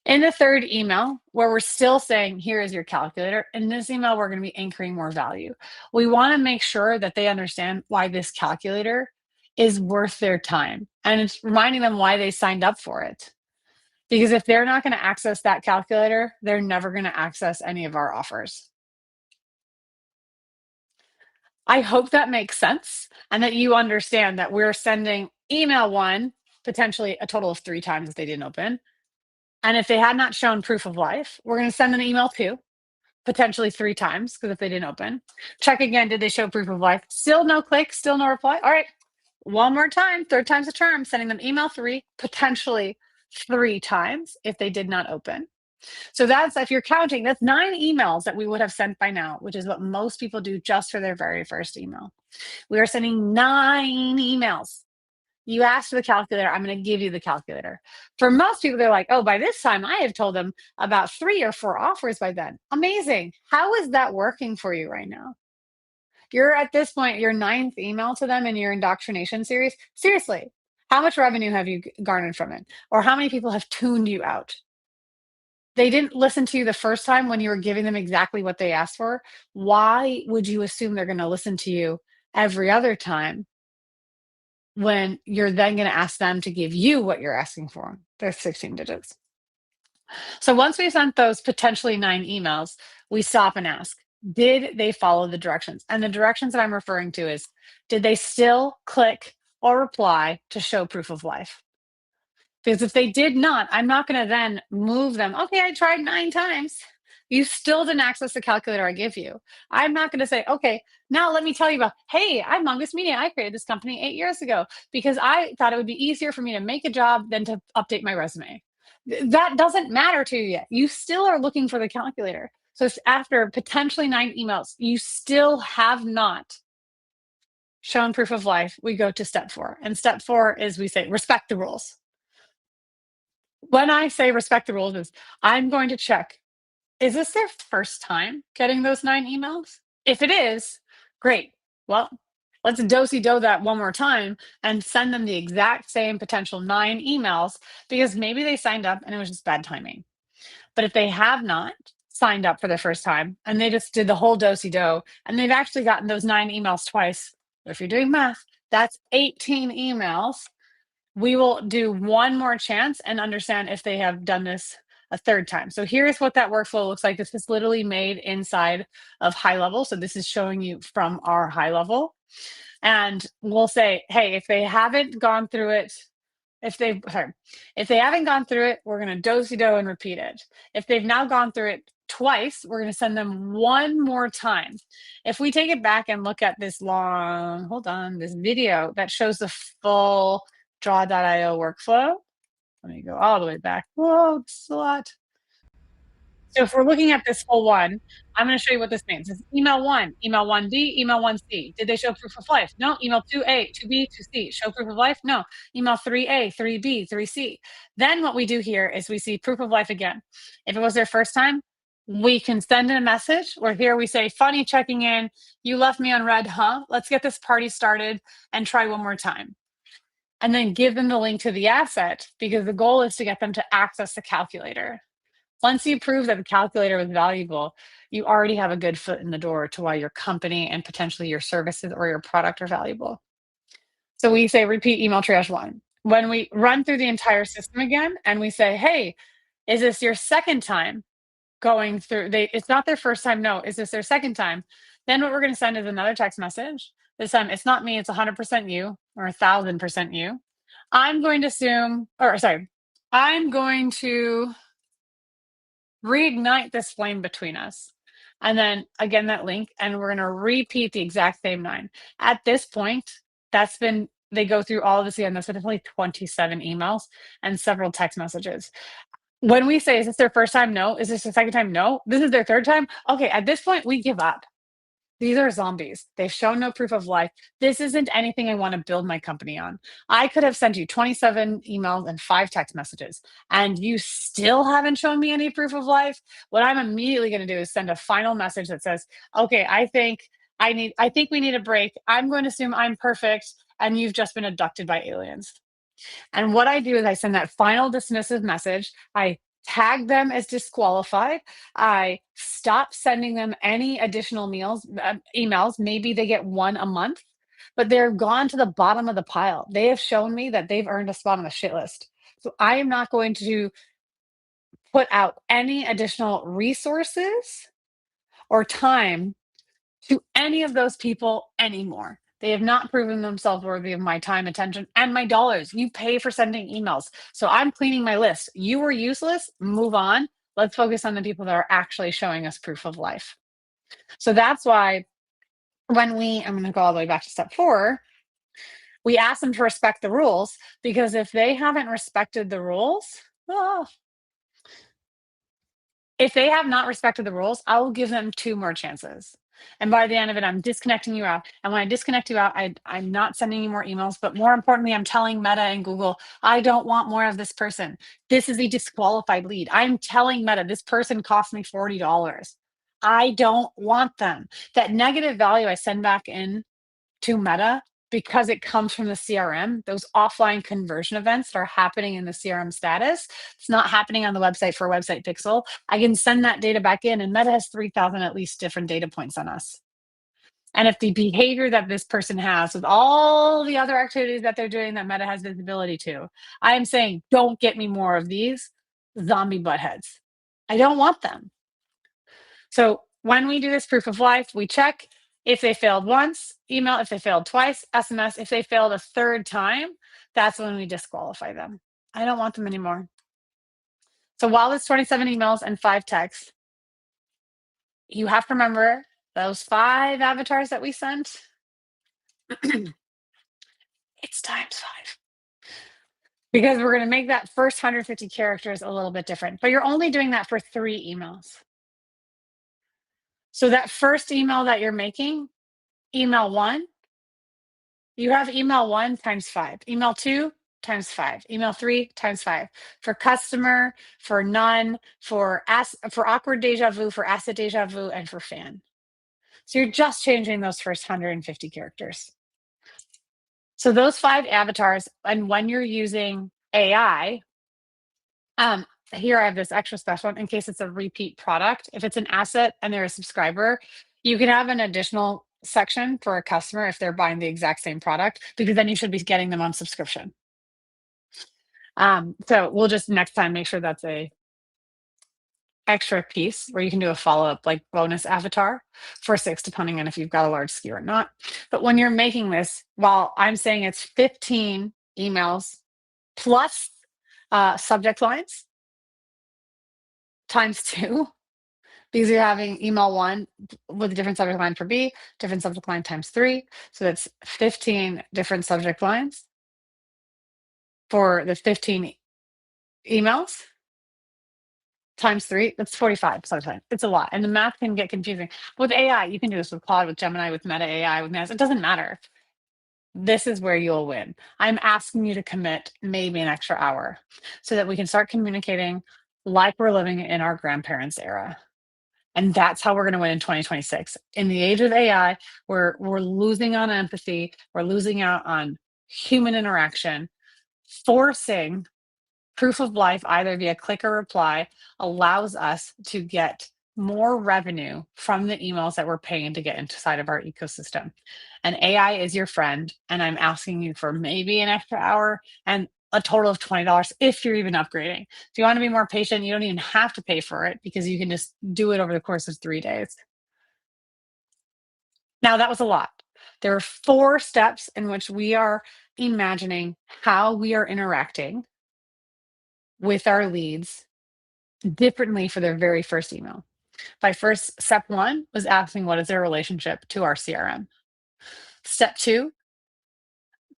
B: In the third email, where we're still saying, here is your calculator, in this email, we're going to be anchoring more value. We want to make sure that they understand why this calculator is worth their time. And it's reminding them why they signed up for it. Because if they're not going to access that calculator, they're never going to access any of our offers. I hope that makes sense and that you understand that we're sending email 1 potentially a total of 3 times if they didn't open. And if they had not shown proof of life, we're going to send an email 2, potentially 3 times, because if they didn't open. Check again, did they show proof of life? Still no click, still no reply. All right, one more time, third time's a charm, sending them email 3, potentially 3 times if they did not open. So that's, if you're counting, that's 9 emails that we would have sent by now, which is what most people do just for their very first email. We are sending 9 emails. You asked for the calculator, I'm going to give you the calculator. For most people, they're like, oh, by this time, I have told them about 3 or 4 offers by then. Amazing. How is that working for you right now? You're at this point, your 9th email to them in your indoctrination series. Seriously, how much revenue have you garnered from it? Or how many people have tuned you out? They didn't listen to you the first time when you were giving them exactly what they asked for. Why would you assume they're going to listen to you every other time when you're then going to ask them to give you what you're asking for? There's 16 digits. So once we sent those potentially 9 emails, we stop and ask, did they follow the directions? And the directions that I'm referring to is, did they still click or reply to show proof of life? Because if they did not, I'm not going to then move them. Okay, I tried 9 times. You still didn't access the calculator I give you. I'm not going to say, okay, now let me tell you about, hey, I'm Mongoose Media. I created this company 8 years ago because I thought it would be easier for me to make a job than to update my resume. That doesn't matter to you yet. You still are looking for the calculator. So after potentially 9 emails, you still have not shown proof of life. We go to step 4. And step 4 is we say, respect the rules. When I say respect the rules is I'm going to check, is this their first time getting those 9 emails? If it is, great. Well, let's do that one more time and send them the exact same potential 9 emails because maybe they signed up and it was just bad timing. But if they have not signed up for the first time and they just did the whole do and they've actually gotten those 9 emails twice, if you're doing math, that's 18 emails. We will do one more chance and understand if they have done this a third time. So here's what that workflow looks like. This is literally made inside of high level. So this is showing you from our high level. And we'll say, hey, if they haven't gone through it, if they haven't gone through it, we're going to do and repeat it. If they've now gone through it twice, we're going to send them one more time. If we take it back and look at this this video that shows the full draw.io workflow. Let me go all the way back. Whoa, this is a lot. So if we're looking at this whole one, I'm going to show you what this means. It's email 1, email 1B, email 1C. Did they show proof of life? No. Email 2A, 2B, 2C. Show proof of life? No. Email 3A, 3B, 3C. Then what we do here is we see proof of life again. If it was their first time, we can send a message or here we say, funny checking in. You left me on red, huh? Let's get this party started and try one more time. and then give them the link to the asset, because the goal is to get them to access the calculator. Once you prove that the calculator was valuable, you already have a good foot in the door to why your company and potentially your services or your product are valuable. So we say repeat email triage 1. When we run through the entire system again and we say, hey, is this your second time going through? It's not their first time. No, is this their second time? Then what we're going to send is another text message. This time it's not me, it's 100% you or 1,000% you. I'm going to assume, or sorry, I'm going to reignite this flame between us. And then again, that link, and we're going to repeat the exact same 9. At this point, they go through all of this again. That's definitely 27 emails and several text messages. When we say, is this their first time? No. Is this the second time? No. This is their third time? Okay, at this point, we give up. These are zombies. They've shown no proof of life. This isn't anything I want to build my company on. I could have sent you 27 emails and 5 text messages, and you still haven't shown me any proof of life. What I'm immediately going to do is send a final message that says, okay, I think we need a break. I'm going to assume I'm perfect, and you've just been abducted by aliens. And what I do is I send that final dismissive message. I tag them as disqualified. I stop sending them any additional emails. Maybe they get 1 a month, but they're gone to the bottom of the pile. They have shown me that they've earned a spot on the shit list. So I am not going to put out any additional resources or time to any of those people anymore. They have not proven themselves worthy of my time, attention, and my dollars. You pay for sending emails. So I'm cleaning my list. You were useless, move on. Let's focus on the people that are actually showing us proof of life. So that's why I'm going to go all the way back to step 4, we ask them to respect the rules, because if they haven't respected the rules, if they have not respected the rules, I will give them 2 more chances. And by the end of it, I'm disconnecting you out. And when I disconnect you out, I'm not sending you more emails. But more importantly, I'm telling Meta and Google, I don't want more of this person. This is a disqualified lead. I'm telling Meta, this person cost me $40. I don't want them. That negative value I send back in to Meta, because it comes from the CRM, those offline conversion events that are happening in the CRM status, it's not happening on the website for Website Pixel. I can send that data back in, and Meta has 3,000 at least different data points on us. And if the behavior that this person has with all the other activities that they're doing that Meta has visibility to, I am saying, don't get me more of these zombie buttheads. I don't want them. So when we do this proof of life, we check if they failed once, email. If they failed twice, SMS. If they failed a third time, that's when we disqualify them. I don't want them anymore. So while it's 27 emails and 5 texts, you have to remember those 5 avatars that we sent. It's times 5. Because we're going to make that first 150 characters a little bit different. But you're only doing that for 3 emails. So that first email that you're making, email 1, you have email 1 times 5, email 2 times 5, email 3 times 5 for customer, for none, for awkward deja vu, for asset deja vu, and for fan. So you're just changing those first 150 characters. So those 5 avatars, and when you're using AI, here I have this extra special one in case it's a repeat product. If it's an asset and they're a subscriber, you can have an additional section for a customer if they're buying the exact same product, because then you should be getting them on subscription. So we'll just next time make sure that's a extra piece where you can do a follow-up like bonus avatar for 6, depending on if you've got a large SKU or not. But when you're making this, while I'm saying it's 15 emails plus subject lines times 2, because you're having email 1 with a different subject line for B, different subject line times 3. So that's 15 different subject lines for the 15 emails times 3. That's 45 subject. It's a lot. And the math can get confusing. With AI, you can do this with Claude, with Gemini, with Meta AI, with NAS. It doesn't matter. This is where you'll win. I'm asking you to commit maybe an extra hour so that we can start communicating like we're living in our grandparents' era. And that's how we're going to win in 2026. In the age of AI, we're losing on empathy. We're losing out on human interaction, forcing proof of life either via click or reply allows us to get more revenue from the emails that we're paying to get inside of our ecosystem. And AI is your friend. And I'm asking you for maybe an extra hour and a total of $20 if you're even upgrading. If you want to be more patient, you don't even have to pay for it because you can just do it over the course of 3 days. Now, that was a lot. There are 4 steps in which we are imagining how we are interacting with our leads differently for their very first email. My first step 1 was asking what is their relationship to our CRM. Step 2,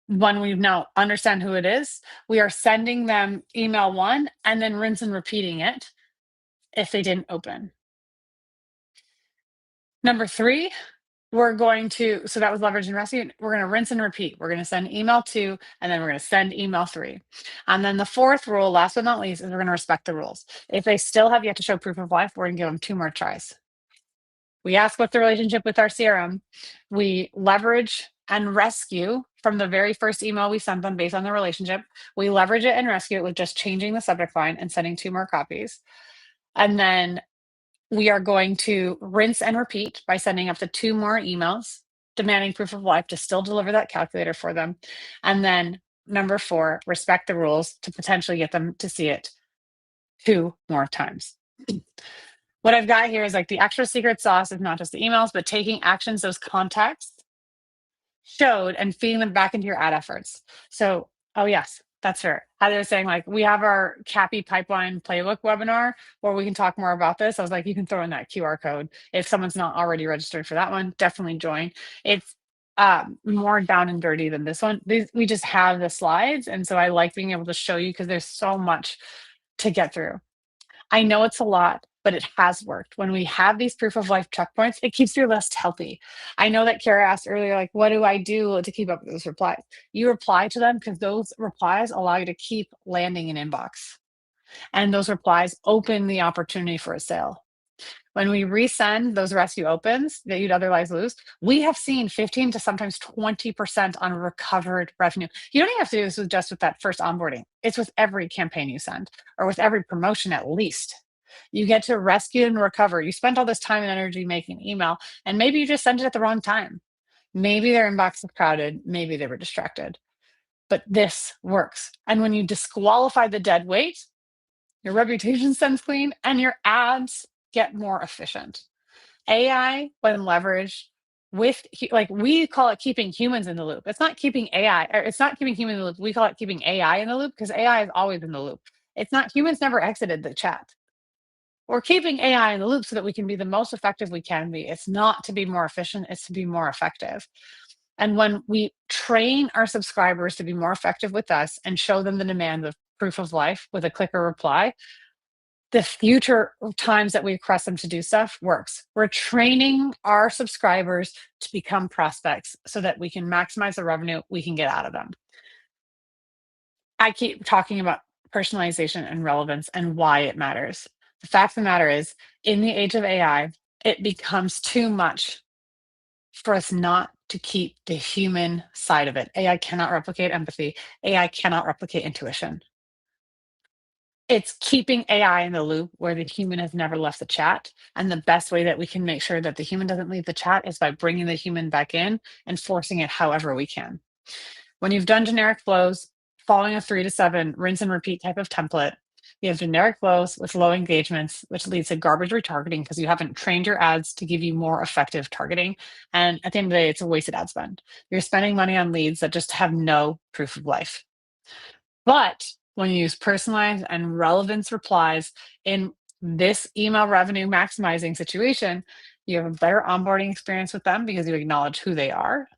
B: when we now understand who it is, we are sending them email 1 and then rinse and repeating it if they didn't open. Number 3, we're going to, so that was leverage and rescue. We're going to rinse and repeat. We're going to send email 2, and then we're going to send email 3. And then the 4th rule, last but not least, is we're going to respect the rules. If they still have yet to show proof of life, we're going to give them 2 more tries. We ask what's the relationship with our CRM. We leverage and rescue from the very first email we sent them based on the relationship. We leverage it and rescue it with just changing the subject line and sending 2 more copies. And then we are going to rinse and repeat by sending up to 2 more emails, demanding proof of life to still deliver that calculator for them. And then number 4, respect the rules to potentially get them to see it 2 more times. What I've got here is like the extra secret sauce is not just the emails, but taking actions those contacts showed and feeding them back into your ad efforts. So, oh yes, that's fair. Heather was saying like we have our CAPI pipeline playbook webinar where we can talk more about this. I was like, you can throw in that QR code if someone's not already registered for that one. Definitely join. It's more down and dirty than this one. We just have the slides, and so I like being able to show you because there's so much to get through. I know it's a lot, but it has worked. When we have these proof of life checkpoints, it keeps your list healthy. I know that Kara asked earlier, like, what do I do to keep up with those replies? You reply to them because those replies allow you to keep landing in inbox. And those replies open the opportunity for a sale. When we resend those rescue opens that you'd otherwise lose, we have seen 15 to sometimes 20% on recovered revenue. You don't even have to do this with just with that first onboarding. It's with every campaign you send or with every promotion at least. You get to rescue and recover. You spent all this time and energy making email, and maybe you just sent it at the wrong time. Maybe their inbox was crowded. Maybe they were distracted. But this works. And when you disqualify the dead weight, your reputation sends clean and your ads get more efficient. AI, when leveraged with, like, we call it keeping humans in the loop. It's not keeping AI, or it's not keeping human in the loop. We call it keeping AI in the loop because AI is always in the loop. It's not, humans never exited the chat. We're keeping AI in the loop so that we can be the most effective we can be. It's not to be more efficient, it's to be more effective. And when we train our subscribers to be more effective with us and show them the demand of proof of life with a click or reply, the future times that we request them to do stuff works. We're training our subscribers to become prospects so that we can maximize the revenue we can get out of them. I keep talking about personalization and relevance and why it matters. The fact of the matter is, in the age of AI, it becomes too much for us not to keep the human side of it. AI cannot replicate empathy. AI cannot replicate intuition. It's keeping AI in the loop where the human has never left the chat. And the best way that we can make sure that the human doesn't leave the chat is by bringing the human back in and forcing it however we can. When you've done generic flows, following a 3 to 7 rinse and repeat type of template, you have generic flows with low engagements, which leads to garbage retargeting because you haven't trained your ads to give you more effective targeting. And at the end of the day, it's a wasted ad spend. You're spending money on leads that just have no proof of life. But when you use personalized and relevance replies in this email revenue maximizing situation, you have a better onboarding experience with them because you acknowledge who they are.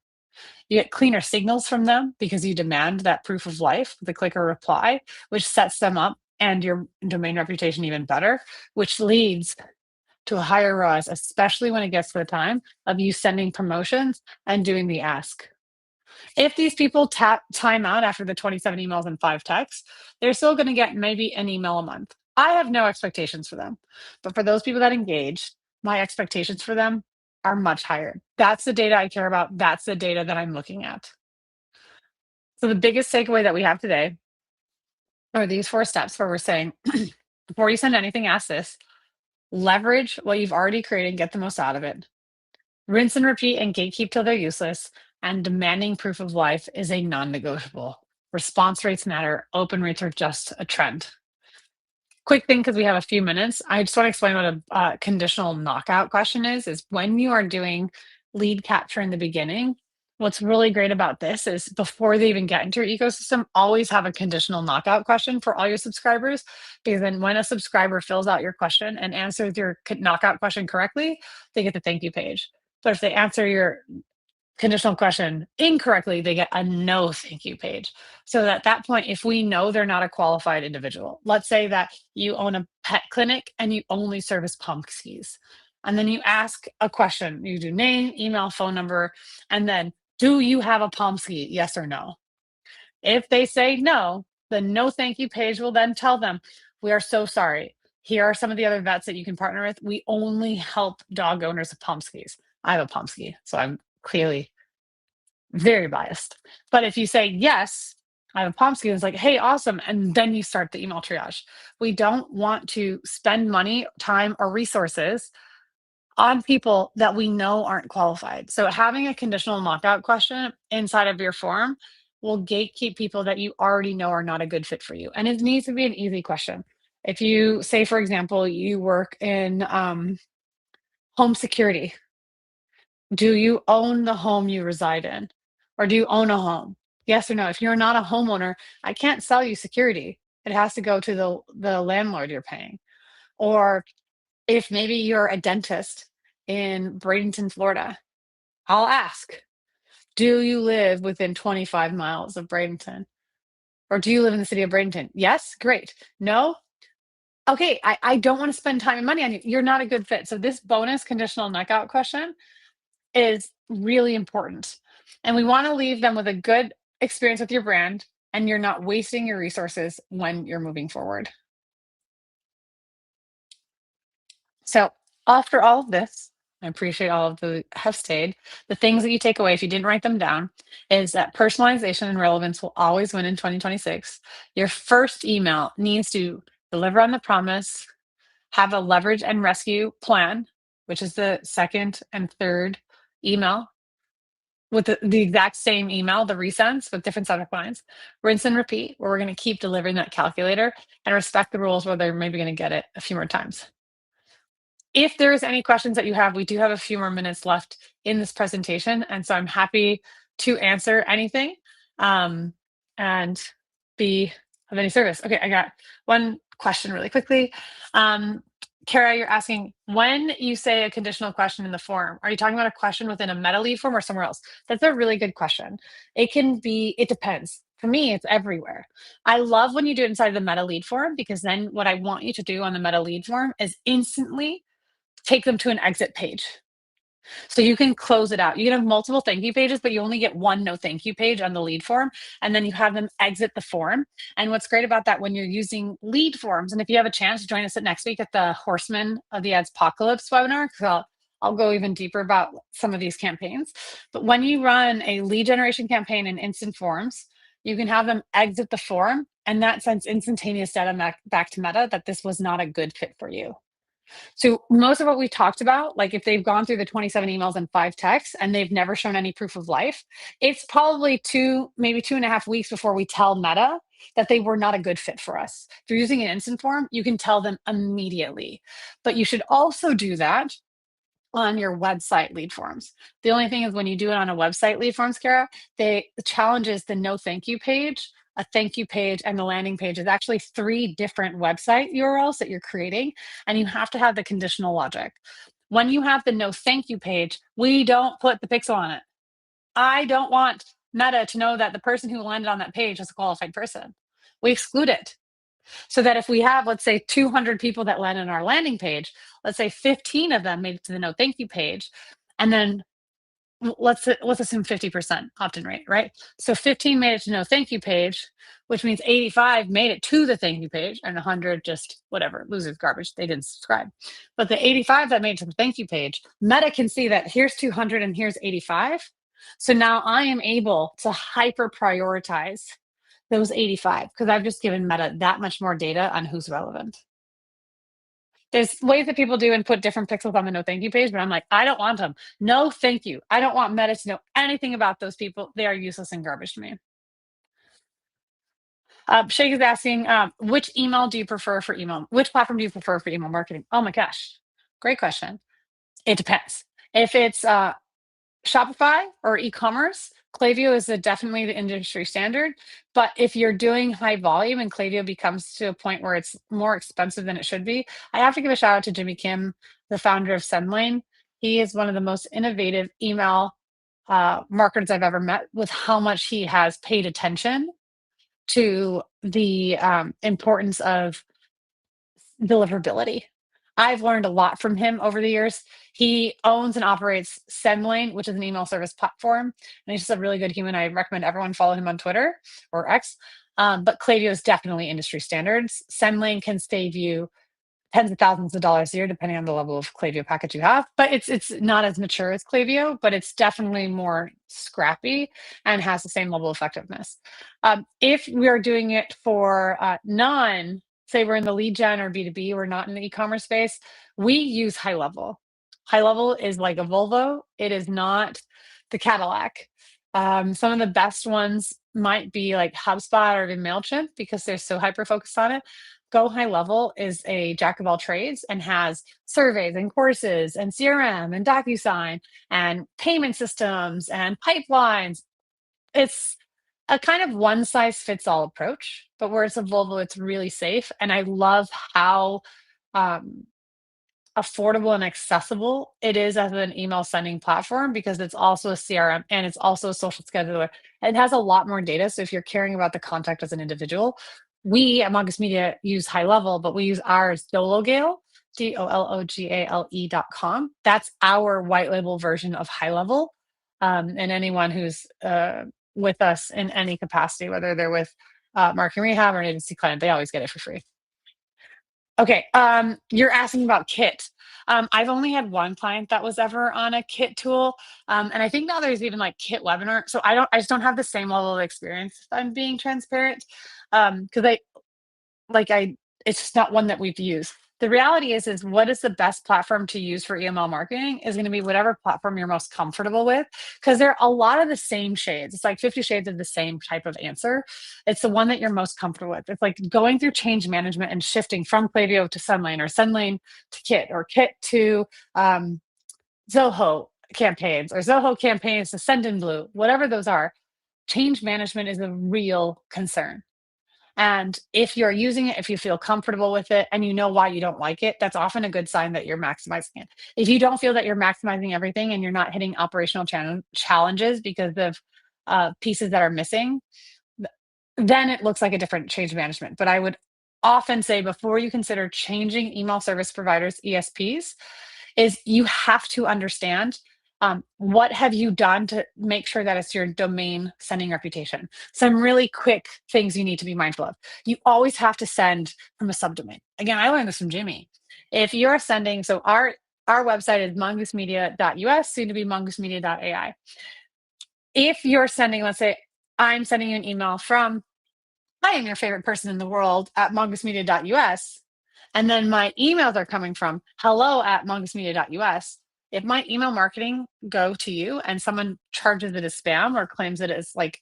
B: You get cleaner signals from them because you demand that proof of life, the click or reply, which sets them up and your domain reputation even better, which leads to a higher ROAS, especially when it gets to the time of you sending promotions and doing the ask. If these people time out after the 27 emails and 5 texts, they're still going to get maybe an email a month. I have no expectations for them. But for those people that engage, my expectations for them are much higher. That's the data I care about. That's the data that I'm looking at. So the biggest takeaway that we have today are these 4 steps where we're saying, before you send anything, ask this: leverage what you've already created and get the most out of it. Rinse and repeat and gatekeep till they're useless. And demanding proof of life is a non-negotiable. Response rates matter. Open rates are just a trend. Quick thing, because we have a few minutes. I just want to explain what a conditional knockout question is when you are doing lead capture in the beginning. What's really great about this is before they even get into your ecosystem, always have a conditional knockout question for all your subscribers, because then when a subscriber fills out your question and answers your knockout question correctly, they get the thank you page. But if they answer your conditional question incorrectly, they get a no thank you page. So at that point, if we know they're not a qualified individual, let's say that you own a pet clinic and you only service pumpskis, and then you ask a question, you do name, email, phone number, and then do you have a pumpski? Yes or no. If they say no, the no thank you page will then tell them, we are so sorry. Here are some of the other vets that you can partner with. We only help dog owners of pumpskis. I have a pumpski, so I'm clearly very biased. But if you say yes, I have a pumpkin, it's like, hey, awesome. And then you start the email triage. We don't want to spend money, time, or resources on people that we know aren't qualified. So having a conditional knockout question inside of your form will gatekeep people that you already know are not a good fit for you. And it needs to be an easy question. If you say, for example, you work in home security, do you own the home you reside in? Or do you own a home? Yes or no? If you're not a homeowner, I can't sell you security. It has to go to the landlord you're paying. Or if maybe you're a dentist in Bradenton, Florida, I'll ask, do you live within 25 miles of Bradenton? Or do you live in the city of Bradenton? Yes? Great. No? Okay, I don't want to spend time and money on you. You're not a good fit. So this bonus conditional knockout question is really important. And we want to leave them with a good experience with your brand, and you're not wasting your resources when you're moving forward. So, after all of this, I appreciate all of the have stayed. The things that you take away, if you didn't write them down, is that personalization and relevance will always win in 2026. Your first email needs to deliver on the promise, have a leverage and rescue plan, which is the second and third email with the exact same email, the resends with different subject lines. Rinse and repeat, where we're going to keep delivering that calculator, and respect the rules where they're maybe going to get it a few more times. If there's any questions that you have, we do have a few more minutes left in this presentation, and so I'm happy to answer anything and be of any service. Okay, I got one question really quickly. Kara, you're asking, when you say a conditional question in the form, are you talking about a question within a meta lead form or somewhere else? That's a really good question. It depends. For me, it's everywhere. I love when you do it inside of the meta lead form, because then what I want you to do on the meta lead form is instantly take them to an exit page. So you can close it out. You can have multiple thank you pages, but you only get one no thank you page on the lead form. And then you have them exit the form. And what's great about that, when you're using lead forms, and if you have a chance, join us next week at the Horsemen of the Ads Apocalypse webinar, because I'll go even deeper about some of these campaigns. But when you run a lead generation campaign in instant forms, you can have them exit the form, and that sends instantaneous data back to Meta that this was not a good fit for you. So most of what we talked about, like if they've gone through the 27 emails and 5 texts and they've never shown any proof of life, it's probably maybe 2.5 weeks before we tell Meta that they were not a good fit for us. If you're using an instant form, you can tell them immediately. But you should also do that on your website lead forms. The only thing is, when you do it on a website lead forms, Kara, the challenge is the no thank you page, a thank you page, and the landing page is actually 3 different website URLs that you're creating, and you have to have the conditional logic. When you have the no thank you page, we don't put the pixel on it. I don't want Meta to know that the person who landed on that page is a qualified person. We exclude it. So that if we have, let's say, 200 people that land on our landing page, let's say 15 of them made it to the no thank you page, and then let's assume 50% opt-in rate, right? So 15 made it to no thank you page, which means 85 made it to the thank you page, and 100 just whatever, losers garbage, they didn't subscribe. But the 85 that made it to the thank you page, Meta can see that here's 200 and here's 85. So now I am able to hyper prioritize those 85 because I've just given Meta that much more data on who's relevant. There's ways that people do and put different pixels on the no thank you page, but I'm like, I don't want them. No, thank you. I don't want Meta to know anything about those people. They are useless and garbage to me. Shake is asking, which email do you prefer for email? Which platform do you prefer for email marketing? Oh my gosh, great question. It depends. If it's Shopify or e-commerce, Klaviyo is definitely the industry standard. But if you're doing high volume and Klaviyo becomes to a point where it's more expensive than it should be, I have to give a shout out to Jimmy Kim, the founder of SendLane. He is one of the most innovative email marketers I've ever met with how much he has paid attention to the importance of deliverability. I've learned a lot from him over the years. He owns and operates SendLane, which is an email service platform, and he's just a really good human. I recommend everyone follow him on Twitter or X. But Klaviyo is definitely industry standards. SendLane can save you tens of thousands of dollars a year, depending on the level of Klaviyo package you have. But it's not as mature as Klaviyo, but it's definitely more scrappy and has the same level of effectiveness. If we are doing it for say we're in the lead gen or B2B, we're not in the e-commerce space, we use High Level. High Level is like a Volvo. It is not the Cadillac. Some of the best ones might be like HubSpot or even MailChimp because they're so hyper focused on it. Go High Level is a jack of all trades and has surveys and courses and CRM and DocuSign and payment systems and pipelines. It's a kind of one size fits all approach, but where it's a Volvo, it's really safe. And I love how um, affordable and accessible it is as an email sending platform because it's also a CRM and it's also a social scheduler. It has a lot more data. So if you're caring about the contact as an individual, we at Mongoose Media use High Level, but we use ours Dologale, DOLOGALE.com. That's our white label version of High Level. And anyone who's with us in any capacity, whether they're with marketing rehab or an agency client, they always get it for free. Okay, you're asking about Kit. I've only had one client that was ever on a Kit tool, and I think now there's even like Kit webinar. So I just don't have the same level of experience. If I'm being transparent, because it's just not one that we've used. The reality is what is the best platform to use for email marketing is going to be whatever platform you're most comfortable with, because they're a lot of the same shades. It's like 50 shades of the same type of answer. It's the one that you're most comfortable with. It's like going through change management and shifting from Klaviyo to SendLane or SendLane to Kit or Kit to Zoho campaigns or Zoho campaigns to Sendinblue, whatever those are. Change management is a real concern. And if you're using it, if you feel comfortable with it and you know why you don't like it, that's often a good sign that you're maximizing it. If you don't feel that you're maximizing everything and you're not hitting operational challenges because of pieces that are missing, then it looks like a different change management. But I would often say before you consider changing email service providers, ESPs, is you have to understand what have you done to make sure that it's your domain sending reputation. Some really quick things you need to be mindful of. You always have to send from a subdomain. Again, I learned this from Jimmy. If you're sending, so our website is mongoosemedia.us, soon to be mongoosemedia.ai. If you're sending, let's say I'm sending you an email from I am your favorite person in the world at mongoosemedia.us. And then my emails are coming from hello at mongoosemedia.us. If my email marketing go to you and someone charges it as spam or claims it as like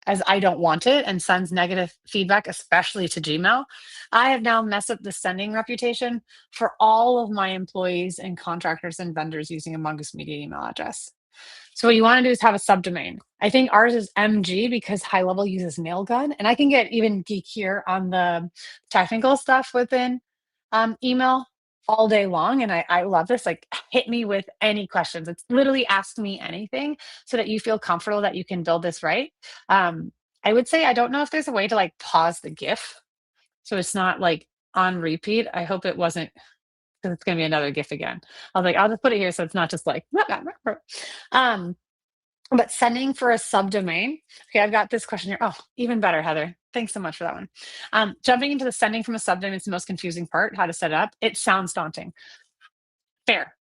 B: as I don't want it and sends negative feedback, especially to Gmail, I have now messed up the sending reputation for all of my employees and contractors and vendors using a Mongoose Media email address. So what you want to do is have a subdomain. I think ours is MG because High Level uses Mailgun, and I can get even geekier on the technical stuff within email all day long. And I love this. Like, hit me with any questions. It's literally ask me anything so that you feel comfortable that you can build this right. I would say I don't know if there's a way to like pause the GIF so it's not like on repeat. I hope it wasn't because it's going to be another GIF again. I was like, I'll just put it here so it's not just like, um, but sending for a subdomain. Okay, I've got this question here. Oh, even better, Heather. Thanks so much for that one. Jumping into the sending from a subdomain is the most confusing part, how to set it up. It sounds daunting. Fair.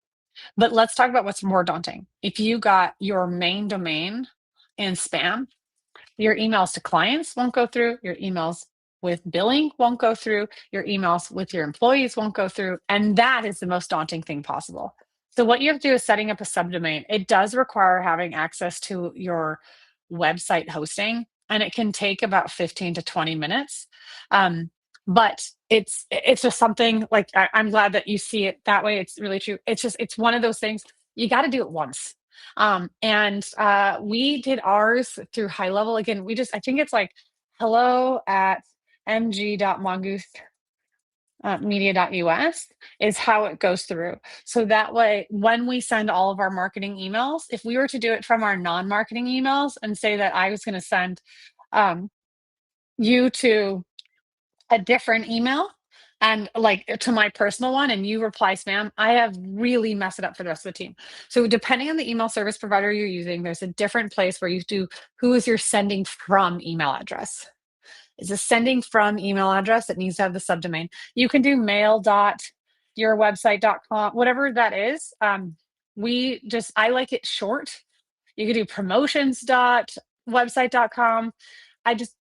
B: But let's talk about what's more daunting. If you got your main domain in spam, your emails to clients won't go through, your emails with billing won't go through, your emails with your employees won't go through, and that is the most daunting thing possible. So what you have to do is setting up a subdomain. It does require having access to your website hosting, and it can take about 15 to 20 minutes. Um, but it's just something like I'm glad that you see it that way. It's really true. It's one of those things you got to do it once. And we did ours through high level. Again, I think it's like hello at mg.mongoose media.us is how it goes through. So that way, when we send all of our marketing emails, if we were to do it from our non-marketing emails and say that I was going to send um, you to a different email and like to my personal one and you reply spam, I have really messed it up for the rest of the team. So depending on the email service provider you're using, there's a different place where you do who is your sending from email address. It's a sending from email address that needs to have the subdomain. You can do mail.yourwebsite.com, whatever that is. I like it short. You could do promotions.website.com.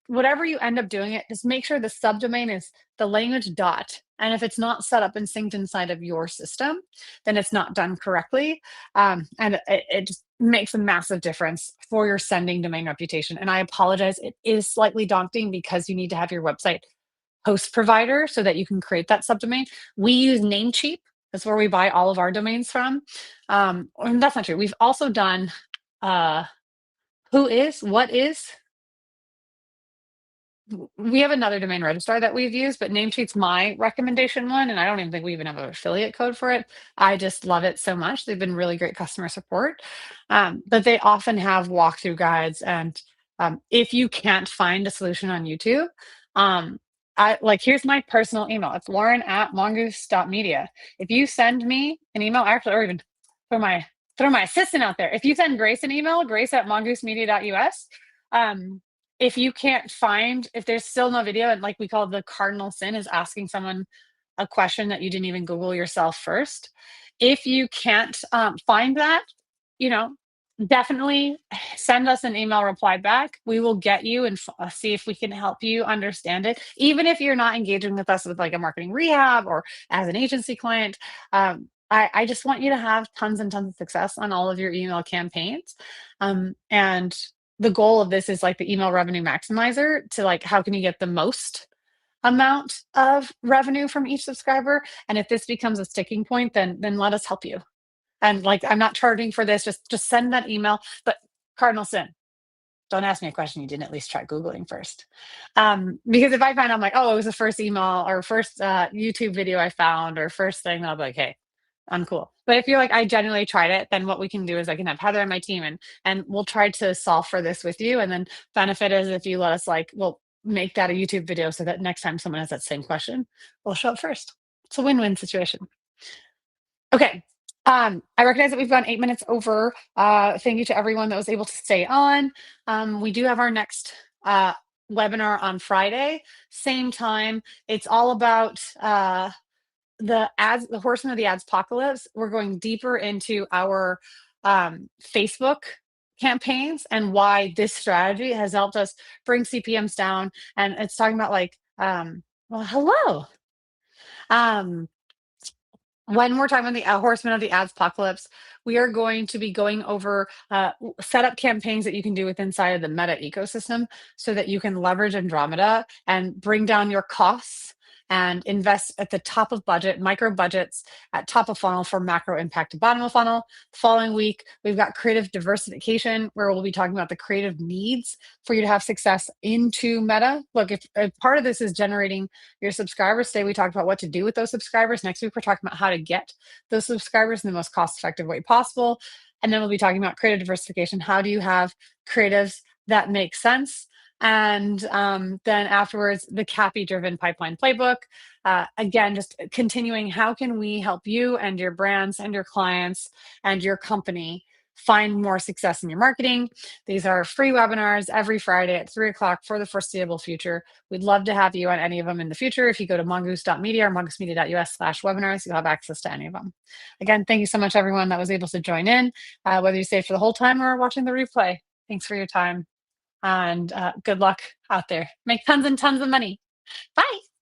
B: Whatever you end up doing it, just make sure the subdomain is the language dot. And if it's not set up and synced inside of your system, then it's not done correctly. And it just makes a massive difference for your sending domain reputation. And I apologize, it is slightly daunting because you need to have your website host provider so that you can create that subdomain. We use Namecheap. That's where we buy all of our domains from. And that's not true. We've also done who is, what is, we have another domain registrar that we've used, but Namecheap's my recommendation one, and I don't even think we even have an affiliate code for it. I just love it so much. They've been really great customer support, but they often have walkthrough guides. And if you can't find a solution on YouTube, here's my personal email. It's lauren@mongoose.media. If you send me an email, actually, or even throw my assistant out there. If you send Grace an email, grace@mongoosemedia.us, if you can't find, if there's still no video, and like we call the cardinal sin is asking someone a question that you didn't even Google yourself first. If you can't find that, you know, definitely send us an email reply back. We will get you and see if we can help you understand it. Even if you're not engaging with us with like a marketing rehab or as an agency client, I just want you to have tons and tons of success on all of your email campaigns. And the goal of this is like the email revenue maximizer to like, how can you get the most amount of revenue from each subscriber? And if this becomes a sticking point, then let us help you. And like, I'm not charging for this, just send that email. But cardinal sin, don't ask me a question you didn't at least try Googling first. Because if I find I'm like, oh, it was the first email or first YouTube video I found or first thing, I'll be like, hey, uncool. But if you're like, I genuinely tried it, then what we can do is I can have Heather on my team and we'll try to solve for this with you. And then benefit is if you let us we'll make that a YouTube video so that next time someone has that same question, we'll show up first. It's a win-win situation. Okay. I recognize that we've gone 8 minutes over. Thank you to everyone that was able to stay on. We do have our next webinar on Friday, same time. It's all about the horseman of the ads apocalypse. We're going deeper into our Facebook campaigns and why this strategy has helped us bring CPMs down. And it's talking about well, hello. When we're talking about the horseman of the ads apocalypse, we are going to be going over setup campaigns that you can do with inside of the Meta ecosystem so that you can leverage Andromeda and bring down your costs and invest at the top of budget, micro budgets at top of funnel for macro impact to bottom of funnel. The following week, we've got creative diversification, where we'll be talking about the creative needs for you to have success into Meta. Look, if part of this is generating your subscribers, today we talked about what to do with those subscribers. Next week, we're talking about how to get those subscribers in the most cost-effective way possible. And then we'll be talking about creative diversification. How do you have creatives that make sense? And then afterwards, the CAPI-driven pipeline playbook. Again, just continuing, how can we help you and your brands and your clients and your company find more success in your marketing. These are free webinars every Friday at 3 o'clock for the foreseeable future. We'd love to have you on any of them in the future. If you go to mongoose.media or mongoosemedia.us/webinars, you'll have access to any of them. Again, thank you so much, everyone that was able to join in, whether you stayed for the whole time or watching the replay. Thanks for your time, and good luck out there. Make tons and tons of money. Bye.